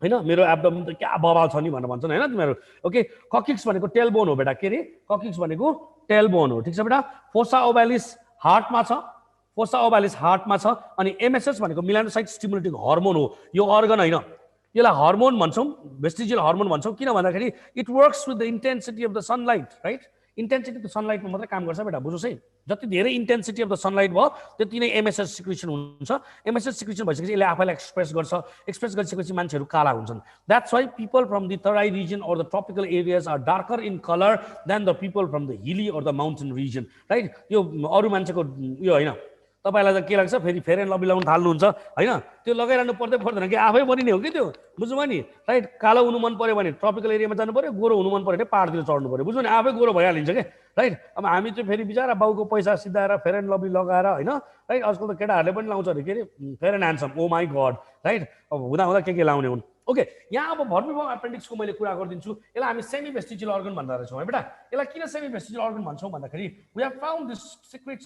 Speaker 1: हैन मेरो abdomen त क्या बबाल छ नि भनेर भन्छन् हैन तिमीहरु ओके कॉक्सिक्स भनेको टेल बोन हो बेटा के रे कॉक्सिक्स भनेको टेल बोन हो ठीक छ बेटा फोसा ओभालिस हार्टमा छ अनि एमएसएच भनेको मेलानोसाइट स्टिमुलेटिङ हार्मोन हो यो अर्गन हैन यसलाई हार्मोन भन्छौं भेस्टिजियल हार्मोन भन्छौं किन भन्दाखेरि it works with the intensity of the sunlight right intensity of the सनलाइटमा मात्रै काम गर्छ बेटा बुझ्नुस् है जति धेरै इन्टेन्सिटी अफ द सनलाइट भयो त्यति नै एमएसएच सिक्रेसन हुन्छ एमएसएच सिक्रेसन भइसकेपछि यसले आफैलाई एक्सप्रेस गरिसकेपछि मान्छेहरू काला हुन्छन् that's why people from the Terai region or the tropical areas are darker in colour than the people from the hilly or the mountain region right यो अरू मान्छेको यो हैन तपाईलाई त के लाग्छ फेरि फेयर एन्ड लभली लगाउन थाल्नुहुन्छ हैन त्यो लगाइरहनु पर्दैन कि आफै बनिने हो कि त्यो बुझ्नुभयो नि राइट कालो हुनु मन पर्यो भने ट्रपिकल एरियामा जानु पर्यो गोरो हुनु मन पर्यो भने पहाडतिर चढ्नु पर्यो बुझ्नु नि आफै गोरो भइहालिन्छ के राइट अब हामी चाहिँ फेरि बिचारा बाउको पैसा सिधाएर फेयर एन्ड लभली लगाएर हैन राइट आजकल त केटाहरूले पनि लाउँछ अरे के अरे fair and handsome oh my God right अब हुँदा के लाउने हुन् ओके यहाँ अब भर्मिबम एपेन्डिक्सको मैले कुरा गरिदिन्छु यसलाई हामी सेमी भेस्टिजियल अर्गन भन्दो रहेछौँ है बेटा यसलाई किन सेमी भेस्टिजियल अर्गन भन्छौँ भन्दाखेरि we have found this secret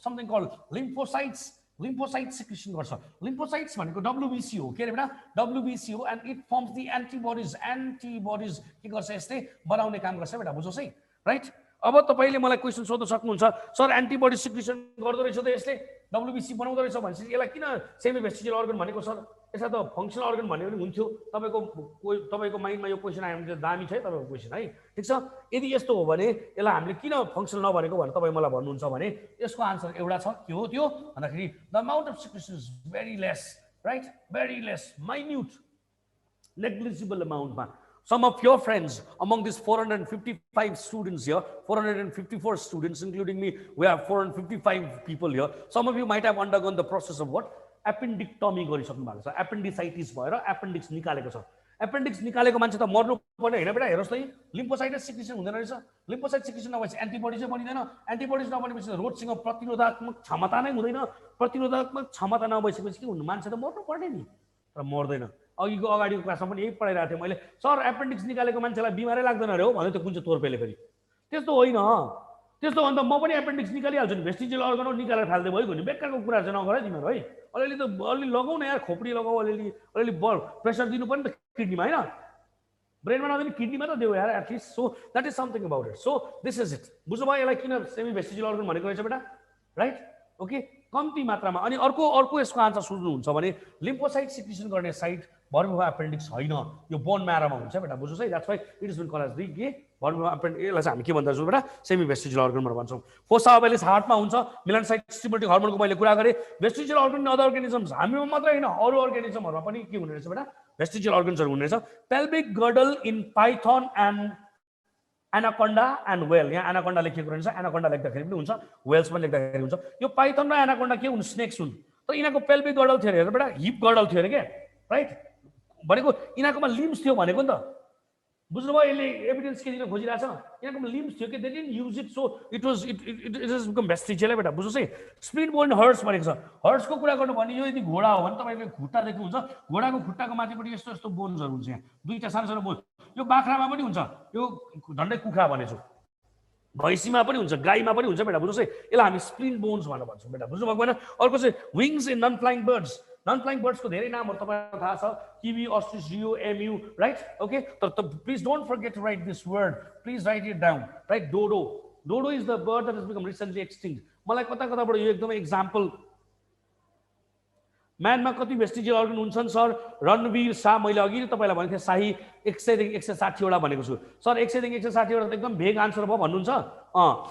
Speaker 1: something called lymphocytes lymphocyte secretion गर्छ लिम्फोसाइट्स भनेको WBC हो के अरे बेटा WBC हो and it forms the antibodies के गर्छ यसले बनाउने काम गर्छ बेटा बुझोस् है राइट अब तपाईले मलाई क्वेशन सोध्न सक्नुहुन्छ सर एन्टिबडी सिक्रेसन गर्दो रहेछ त यसले WBC बनाउँदो रहेछ भनेपछि यसलाई किन सेमी भेस्टिजियल अर्गन भनेको सर यसलाई त फङ्सनल अर्गन भन्ने पनि हुन्थ्यो तपाईको माइन्डमा यो क्वेशन आयो भने दामी छ है तपाईको क्वेशन है ठीक छ यदि यस्तो हो भने यसलाई हामीले किन फङ्सनल नभनेको भनेर तपाईँ मलाई भन्नुहुन्छ भने यसको आन्सर एउटा छ के हो त्यो भन्दाखेरि the amount of secretion is very less right very less minute negligible अमाउन्टमा some of your friends among these 455 students here 454 students including me we have 455 people here some of you might have undergone the process of what appendectomy गरिसक्नु भएको छ appendicitis भएर appendix निकालेको छ appendix निकालेको मान्छे त मर्नु पर्ने हैन बेटा हेरोस् त लिम्फोसाइट सिक्रेसन हुँदैन रहेछ लिम्फोसाइट सिक्रेसन नभएपछि एन्टिबडी चाहिँ बनिदैन एन्टिबडिज नबनेपछि रोगसँग प्रतिरोधात्मक क्षमता नै हुँदैन प्रतिरोधात्मक क्षमता नभइसकेपछि के हुनु मान्छे त मर्नु पर्ने नि तर मर्दैन अघिको अगाडिको क्लासमा पनि यही पढाइरहेको थिएँ मैले सर एपेन्डिक्स निकालेको मान्छेलाई बिमारै लाग्दैन अरे हो भन्दै त्यो कुन चाहिँ तोर्पेले फेरि त्यस्तो होइन त्यस्तो अन्त म पनि एपेन्डिक्स निकालिहाल्छु नि भेस्टिजियल अर्गन निकालेर फाल्दै भइगयो नि बेकारको कुरा चाहिँ नगर है तिमीहरू है अलिअलि त अलि लगाऊ न यार खोपडी लगाऊ अलिअलि बल प्रेसर दिनु पनि त किडनीमा होइन ब्रेनमा नदिने किडनीमा त देऊ यार at least so that is something about it so this is it बुझ्नुभयो यसलाई किन सेमी भेस्टिजियल अर्गन भनेको रहेछ बेटा राइट ओके कम्ती मात्रामा अनि अर्को यसको आन्सर सोध्नुहुन्छ भने लिम्फोसाइट सिक्रेसन गर्ने साइट भर्मिफर्म एपेन्डिक्स होइन यो बोन म्यारोमा हुन्छ बेटा बुझ्नुहोस् है that's why it is been call as the के भर्मिफर्म एपेन्डिक्स यसलाई चाहिँ हामी के भन्दछौँ बेटा सेमी भेस्टिजियल अर्गन भनेर भन्छौँ फोसा ओभ्यालिस हार्टमा हुन्छ मेलानोसाइट स्टिमुलेटिङ हर्मोनको मैले कुरा गरेँ भेस्टिजियल अर्गन अदर अर्गानिजम्स हामीमा मात्रै होइन अरू अर्गानिजमहरूमा पनि के हुने रहेछ बेटा भेस्टिजियल अर्गन्सहरू हुने रहेछ pelvic girdle in python and anaconda and well यहाँ एनाकोन्डा लेखिएको रहेछ एनाकोन्डा लेख्दाखेरि पनि हुन्छ वेल्स पनि लेख्दाखेरि हुन्छ यो पाइथन र एनाकोन्डा के हुन् स्नेक्स हुन् तर यिनीहरूको पेल्भिक गर्डल थियो अरे बेटा हिप गर्डल थियो अरे क्या राइट भनेको यिनीहरूकोमा लिम्स थियो भनेको नि त बुझ्नुभयो यसले एभिडेन्स के दिन खोजिरहेछ यिनीहरूकोमा लिम्स थियो कि they didn't use it so it is become vestigial बेटा बुझ्नुहोस् है स्प्लिट बोन हर्ट्स भनेको छ हर्ट्सको कुरा गर्नु भने यो यदि घोडा हो भने तपाईँको खुट्टा देख्नुहुन्छ घोडाको खुट्टाको माथिपट्टि यस्तो यस्तो बोन्सहरू हुन्छ यहाँ दुईवटा सानो सानो बोन यो बाख्रामा पनि हुन्छ यो झन्डै कुखुरा भनेछु भैँसीमा पनि हुन्छ गाईमा पनि हुन्छ बेटा बुझ्नुहोस् है यसलाई हामी स्प्लिन बोन्स भनेर भन्छौँ बेटा बुझ्नु भएको होइन अर्को चाहिँ wings in non flying birds non flying बर्ड्सको धेरै नामहरू तपाईँलाई थाहा छ kiwi ostrich rhea emu right okay तर please don't forget to write this word please write it down right dodo is the bird that is become recently extinct मलाई कताबाट यो एकदमै एक्जाम्पल म्यानमा कति भेस्टिजियल अर्गन हुन्छन् सर रणवीर शाह मैले अघि नै तपाईँलाई भनेको थिएँ शाही 100 देखि 160 वटा भनेको छु सर 100 देखि 160 वटा त एकदम भेग आन्सर भयो भन्नुहुन्छ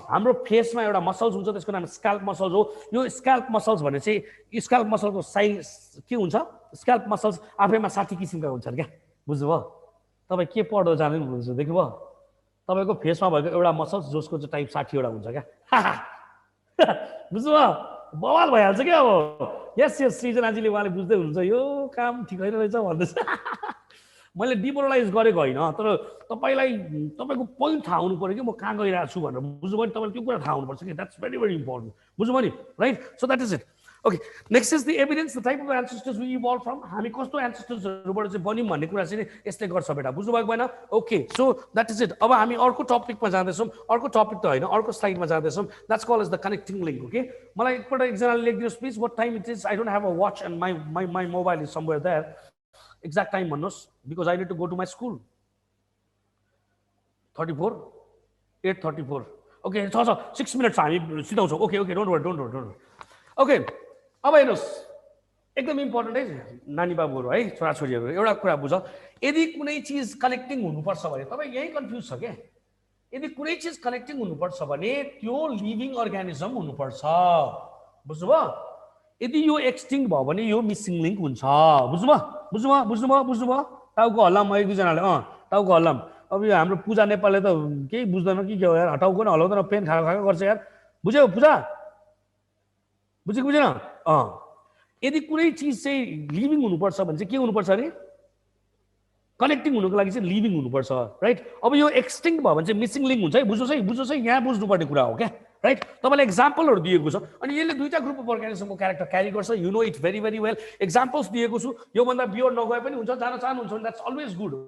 Speaker 1: हाम्रो फेसमा एउटा मसल्स हुन्छ त्यसको नाम स्क्याल्प मसल्स हो यो स्क्याल्प मसल्स भने चाहिँ स्क्याल्प मसलको साइज के हुन्छ स्क्याल्प मसल्स आफैमा 60 किसिमका हुन्छन् क्या बुझ्नुभयो तपाईँ के पढ्दै जाँदै हुनुहुन्छ देख्नुभयो तपाईँको फेसमा भएको एउटा मसल्स जसको चाहिँ टाइप 60 वटा हुन्छ क्या बुझ्नुभयो बवाल भइहाल्छ क्या अब यस सृजनाजीले उहाँले बुझ्दै हुनुहुन्छ यो काम ठिक होइन रहेछ भन्दैछ मैले डिमोरलाइज गरेको होइन तर तपाईँको पोइन्ट थाहा हुनु पऱ्यो कि म कहाँ गइरहेको छु भनेर बुझ्नुभयो नि तपाईँले त्यो कुरा थाहा हुनुपर्छ कि द्याट्स भेरी भेरी इम्पोर्टेन्ट बुझ्नुभयो नि right so that is it okay next is the evidence the type of ancestors we evolve from हामी कस्तो एन्सेस्टर्सहरूबाट चाहिँ बन्यौँ भन्ने कुरा चाहिँ यसले गर्छ बेटा बुझ्नुभएको भएन okay so that is it अब हामी अर्को टपिकमा जाँदैछौँ अर्को टपिक त होइन अर्को स्लाइडमा जाँदैछौँ that's call is the connecting link okay मलाई एकपल्ट एकजनाले लेखिदिनुहोस् please what time it is I don't have a watch and my mobile is somewhere there exact time भन्नुहोस् because I need to go to my school 8:34 okay छ 6 minute छ हामी सिधाउँछौँ okay don't worry okay अब हेर्नुहोस् एकदम important है नानी बाबुहरू है छोराछोरीहरू एउटा कुरा बुझ यदि कुनै चिज कनेक्टिङ हुनुपर्छ भने तपाईँ यही कन्फ्युज छ क्या यदि कुनै चिज कनेक्टिङ हुनुपर्छ भने त्यो लिभिङ अर्ग्यानिजम हुनुपर्छ बुझ्नुभयो यदि यो एक्सटिङ भयो भने यो मिसिङ लिङ्क हुन्छ बुझ्नुभयो टाउको हल्लाम एक दुईजनाले टाउको हल्लाम अब यो हाम्रो पूजा नेपालले त केही बुझ्दैन कि के हो यार टाउको पनि हल्लाउँदैन पेन खाएको गर्छ यार बुझ्यौ पूजा बुझेको बुझेन यदि कुनै चिज चाहिँ लिभिङ हुनुपर्छ भने चाहिँ के हुनुपर्छ अरे कनेक्टिङ हुनुको लागि चाहिँ लिभिङ हुनुपर्छ राइट अब यो एक्सटिङ भयो भने चाहिँ मिसिङ लिङ्क हुन्छ है बुझ्नुहोस् है यहाँ बुझ्नुपर्ने कुरा हो क्या राइट तपाईँलाई एक्जाम्पलहरू दिएको छ अनि यसले दुईटा ग्रुप अफ अर्गानिजमको क्यारेक्टर क्यारी गर्छ you know it very very well examples दिएको छु योभन्दा बियोन्ड नगए पनि हुन्छ जान चाहनुहुन्छ भने that's always good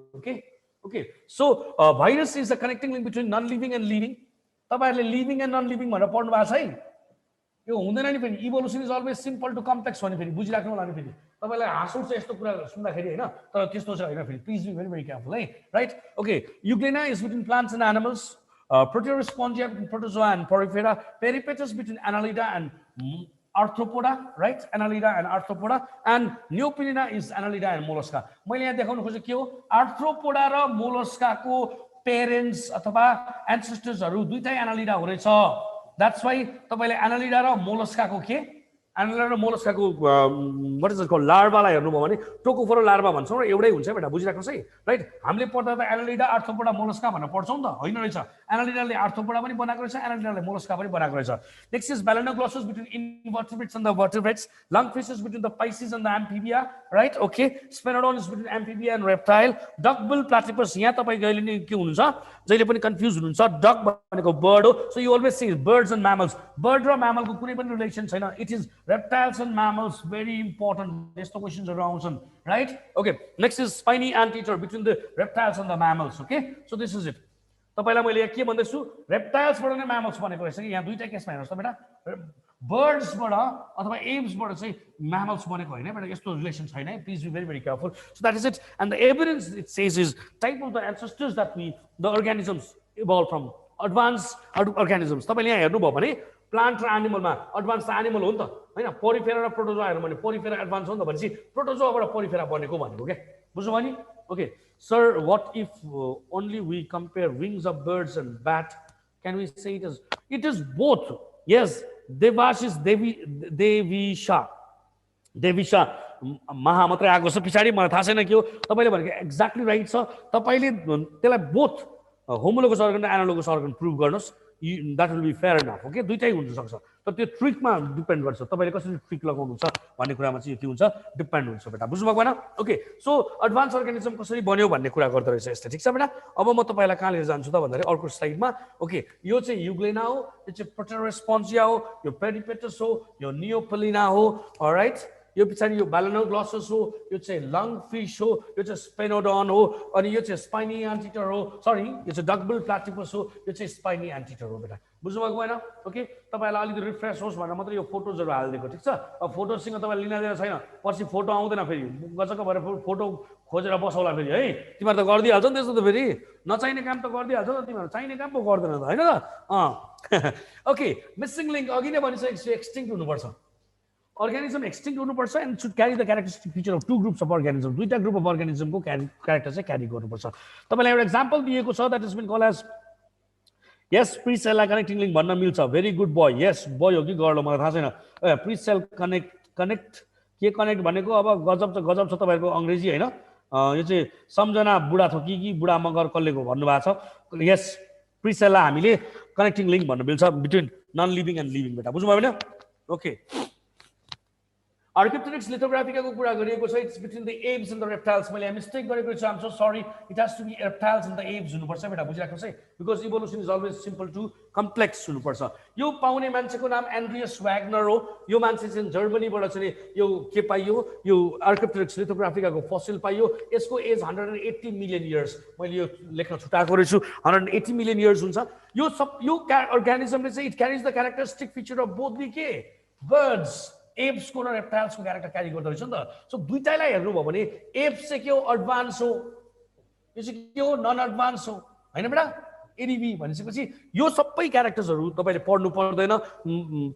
Speaker 1: okay so virus is the connecting link between non living and living तपाईँहरूले लिभिङ एन्ड नन लिभिङ भनेर पढ्नु भएको छ है यो हुँदैन नि फेरि evolution is always simple to complex हो नि फेरि बुझिराख्नु होला नि फेरि तपाईँलाई हाँस उठ्छ यस्तो कुरा सुन्दाखेरि होइन तर त्यस्तो चाहिँ होइन फेरि please be very very careful है right okay euglena is between plants and animals Proterospongea between protozoa and porifera, peripatus between Annelida and Arthropoda, right? Annelida and Arthropoda, and Neopenina is Annelida and Mollusca. मैले यहाँ देखाउनु खोजेको के हो Arthropoda र Mollusca को parents अथवा ancestors हरू दुईटै Annelida हो रहेछ. That's why तपाईले Annelida र Mollusca को के Annelida र Mollusca को what is it called larva लाई हेर्नु भयो भने टोकोफोरा लार्भा भन्छौँ र एउटै हुन्छ बेटा बुझिराख्नुस् है राइट हामीले पढ्दा त Annelida Arthropoda Mollusca भनेर पढ्छौँ नि त होइन रहेछ Annelidaले Arthropoda पनि बनाएको रहेछ Annelidaले Mollusca पनि बनाएको रहेछ next is Balanoglossus between invertebrates and the vertebrates lungfishes between the Pisces and the amphibia right okay Sphenodon is between amphibia and reptile duckbill platypus यहाँ तपाईँ जहिले नि के हुनुहुन्छ जहिले पनि कन्फ्युज हुनुहुन्छ duck भनेको bird हो so you always see birds and mammals bird र mammal को कुनै पनि रिलेसन छैन it is reptiles and mammals very important यस्तो क्वेशन्स आउँछन् right okay next is spiny anteater between the reptiles and the mammals okay so this is it तपाईलाई मैले के भन्दै छु reptiles बाट नै mammals बनेको रहेछ कि यहाँ दुईटा केसमा हेर्नुस् त बेटा birds बाट अथवा apes बाट चाहिँ mammals बनेको हैन बेटा यस्तो रिलेसन छैन है please be very very careful so that is it and the evidence it says is type of the ancestors that we the organisms evolved from advanced organisms तपाईले यहाँ हेर्नु भयो भने प्लान्ट र एनिमलमा एडभान्स त एनिमल हो नि त हैन पोरिफेरा र प्रोटोजोआ हेर्नु भने पोरिफेरा एडभान्स हो नि त भनेपछि प्रोटोजोआबाट पोरिफेरा बनेको भनेको के बुझ्नु भयो नि okay sir what if only we compare wings of birds and bat can we say it is both yes Debashish Devisha महा मात्रै आएको छ पछाडि मलाई थाहा छैन के हो तपाईले भनेको एक्ज्याक्टली राइट छ तपाईले त्यसलाई बोथ होमोलोगस अर्गन र एनालोगस अर्गन प्रुभ गर्नुस् that will be fair enough okay दुईटै हुन सक्छ तर त्यो ट्रिकमा डिपेन्ड गर्छ तपाईले कसरी ट्रिक लगाउनु छ भन्ने कुरामा चाहिँ के हुन्छ डिपेन्ड हुन्छ बेटा बुझ्नु भएको हैन ओके सो एडभान्स अर्गानिजम कसरी बन्यो भन्ने कुरा गर्दै रहेछ यसले ठीक छ बेटा अब म तपाईलाई कहाँ लिएर जान्छु त भन्दाखेरि अर्को स्लाइडमा ओके यो चाहिँ युग्लेना हो यो चाहिँ प्रोटेरोस्पोन्जिया हो यो पेरिपेटस हो यो नियोपेलिना हो अलराइट यो पछाडि यो बालानोग्लोसस हो यो चाहिँ लंगफिश हो यो चाहिँ स्पेनोडन हो अनि यो चाहिँ स्पाइनी एन्टिटर हो सरी यो चाहिँ डकबिल प्लाटिपस हो यो चाहिँ स्पाइनी एन्टिटर हो बेटा बुझ्नु भएको हैन ओके तपाईलाई अलिकति रिफ्रेश होस् भनेर मात्र यो फोटोजहरु हाल्दिएको ठीक छ अब फोटोसँग तपाईले लिन दिएर छैन पछि फोटो आउँदैन फेरि गजक भएर फोटो खोजेर बसौला फेरि है तिमीहरु त गर्दिहाल्छ नि त्यस्तो त फेरि नचाहिने काम त गर्दिहाल्छ नि तिमीहरु चाहिने काम पो गर्दैन त हैन त ओके मिसिङ लिंक अघि नै भनिसकेको छु एक्सटिंक्ट हुनुपर्छ organism extinct हुनुपर्छ and should carry the characteristic feature of two groups of organisms दुईटा ग्रुप अफ organism को क्यारेक्टर चाहिँ क्यारी गर्नुपर्छ तपाईलाई एउटा एक्जाम्पल दिएको छ that has been called as yes pre-cell connecting link भन्न मिल्छ very good boy yes boy हो कि गर्ल मलाई थाहा छैन pre-cell connect के कनेक्ट भनेको अब गजब छ तपाईहरुको अंग्रेजी हैन यो चाहिँ सम्झना बुढा थोकी कि बुढा मगर कल्लेको भन्नु भएको छ yes pre-cell हामीले कनेक्टिङ लिंक भन्न मिल्छ between non living and living बेटा बुझ्नु भयो हैन ओके Archaeopteryx lithographica को कुरा गरिएको छ it's between the apes and the reptiles मैले मिस्टेक गरेको छु I am so sorry it has to be reptiles and the apes हुनुपर्छ बेटा बुझिराख्नुस् है because evolution is always simple to complex हुनुपर्छ यो पाउने मान्छेको नाम एन्ड्रियस वैगनर हो यो मान्छे चाहिँ जर्मनीबाट चाहिँ यो के पाइयो यो आर्कियोप्टेरिक्स लिथोग्राफिका को फसिल पाइयो यसको एज 180 मिलियन इयर्स मैले यो लेख्न छुटाएको रहेछु 180 मिलियन इयर्स हुन्छ यो अर्गानिजमले चाहिँ it carries the characteristic feature of both the के बर्ड्स एप्स को र रेप्टाइल्स को क्यारेक्टर क्यारी गर्दो रहेछ नि त सो दुईटैलाई हेर्नु भयो भने एप्स चाहिँ के हो एडभान्स हो यो चाहिँ के हो नन एडभान्स हो हैन बेटा एडीबी भनिसकेपछि यो सबै क्यारेक्टर्सहरु तपाईले पढ्नु पर्दैन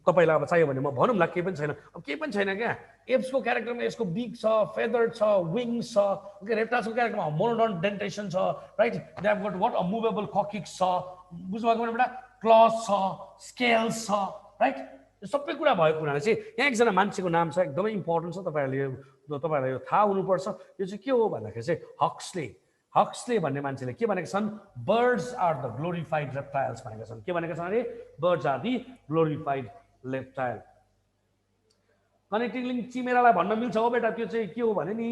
Speaker 1: तपाईलाई अब चाहियो भने म भनौँला के पनि छैन अब के पनि छैन क्या एप्स को क्यारेक्टरमा यसको बिग छ फेदर छ विंग्स छ ओके रेप्टाइल्स को क्यारेक्टरमा मोनोडोन डेन्टेसन छ right they have got what a movable coccyx छ बुझ्नु भएको बेटा क्लॉज छ स्केल्स छ राइट यो सबै कुरा भएको कुराले चाहिँ यहाँ एकजना मान्छेको नाम छ एकदमै इम्पोर्टेन्ट छ तपाईहरुलाई यो थाहा हुनुपर्छ यो चाहिँ के हो भन्दाखेरि चाहिँ हक्सले भन्ने मान्छेले के भनेका छन् birds are the glorified reptiles भनेका छन् के भनेका छन् अरे birds are the glorified reptile connecting link चिमेरालाई भन्न मिल्छ हो बेटा त्यो चाहिँ के हो भने नि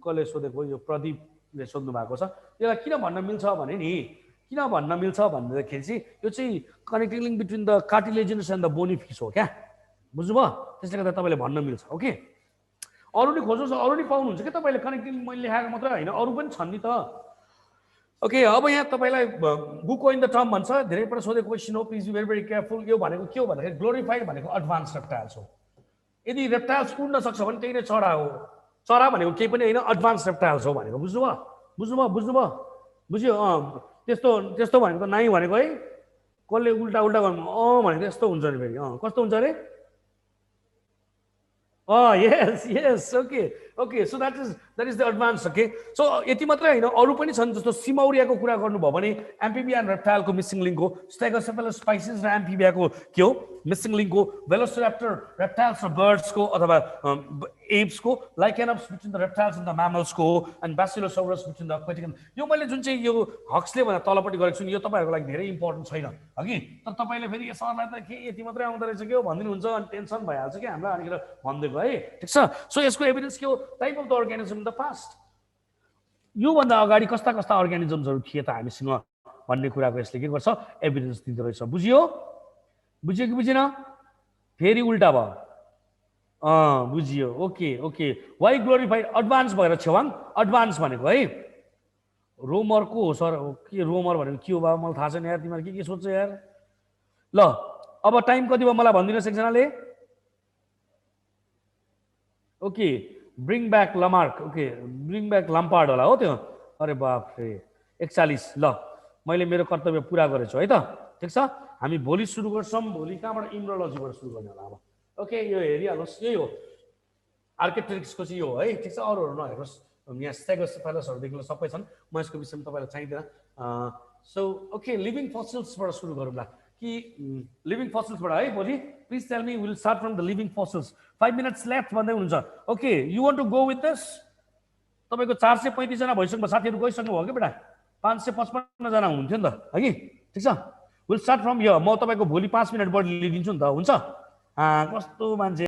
Speaker 1: कसले सोधेको यो प्रदीपले सोध्नु भएको छ यसलाई किन भन्न मिल्छ भने नि किन भन्न मिल्छ भन्दाखेरि चाहिँ यो चाहिँ connecting link between the cartilaginous and the bony fish हो क्या बुझ्नुभयो त्यसले गर्दा तपाईले भन्न मिल्छ ओके अरु नि खोज्नुस् अरु नि पाउनुहुन्छ के तपाईले कनेक्टिङ लिंक मैले लेखाएको मात्र हैन अरु पनि छन् नि त ओके अब यहाँ तपाईँलाई बुक इन द टर्म भन्छ धेरैपल्ट सोधेको क्वेसन हो please be very very careful यो भनेको के हो भन्दाखेरि ग्लोरिफाइड भनेको एडभान्स रेप्टाइल्स हो यदि रेप्टाइल्स उड्न सक्छ भने त्यही नै चरा हो चरा भनेको केही पनि होइन एडभान्स रेप्टाइल्स हो भनेको बुझ्नुभयो बुझ्नुभयो बुझ्नुभयो बुझ्यो त्यस्तो त्यस्तो भनेको त नाइ भनेको है कसले उल्टा उल्टा गर्नु भनेको यस्तो हुन्छ नि फेरि कस्तो हुन्छ अरे yes, yes, okay. So that is the advance, okay. So यति मात्रै हैन अरु पनि छन् जस्तो सिमौरियाको कुरा गर्नुभयो भने एम्फिबियन रेप्टाइलको मिसिङ लिङ्क हो स्टेगोसेफेलस स्पाइसिस र एम्फिबियाको के हो मिसिङ लिङ्क हो वेलोसिराप्टर रेप्टाइल्स र बर्ड्सको अथवा एप्सको Lycaenops between the reptiles and the म्यामल्सको हो and Basilosaurus between the aquatic यो मैले जुन चाहिँ यो हक्सले भन्दा तलपट्टि गरेको छु नि यो तपाईहरुको लागि धेरै इम्पोर्टेन्ट छैन हगि तर तपाईले फेरि सरलाई त के यति मात्रै आउँदो रहेछ के हो भन्दिनुहुन्छ अनि टेन्सन भइहाल्छ के हामीलाई अनिखेर भन्दिएको है ठीक छ सो यसको एभिडेन्स के हो type of the organism in the past यो भन्दा अगाडि कस्ता कस्ता अर्गानिजम्सहरु थिए त हामीसँग भन्ने कुराको यसले के गर्छ एभिडेन्स दिँदो रहेछ बुझियो बुझ्यो कि बुझिन फेरि उल्टा भयो बुझियो ओके वाइ ग्लोरिफाइड एडभान्स भएर छेवाङ एडभान्स भनेको है रोमरको हो सर के रोमर भनेको के हो बाबा मलाई थाहा छैन यार तिमीहरू के सोध्छ यार ल अब टाइम कति भयो मलाई भनिदिनुहोस् एकजनाले okay bring back Lamarck okay bring back Lampard होला हो त्यो अरे बाप रे 41 ल मैले मेरो कर्तव्य पुरा गरेछु है त ठिक छ हामी भोलि सुरु गर्छौं भोलि कहाँबाट इम्ब्रोलोजीबाट सुरु गर्ने होला अब ओके यो हेरिहाल्नुहोस् यही हो आर्किटेक्ट्सको चाहिँ यो है ठिक छ अरूहरू नहेर्नुहोस् यहाँ स्टेगोसेफेलसहरुदेखि सबै छन् म यसको विषयमा तपाईलाई चाहिँदैन सो ओके लिभिङ फसिल्सबाट सुरु गरौँला कि लिभिङ फसिल्सबाट है भोलि please tell me will start from the living fossils 5 minutes left भन्दै हुनुहुन्छ okay you want to go with this तपाईको 435 जना भइसक्नु भयो साथीहरु गइसक्नु भयो के बेटा 555 जना हुनुहुन्थ्यो नि त हगि ठीक छ विल स्टार्ट फ्रम हियर म तपाईको भोलि 5 मिनेट बढी लिदिन्छु नि त हुन्छ कस्तो मान्छे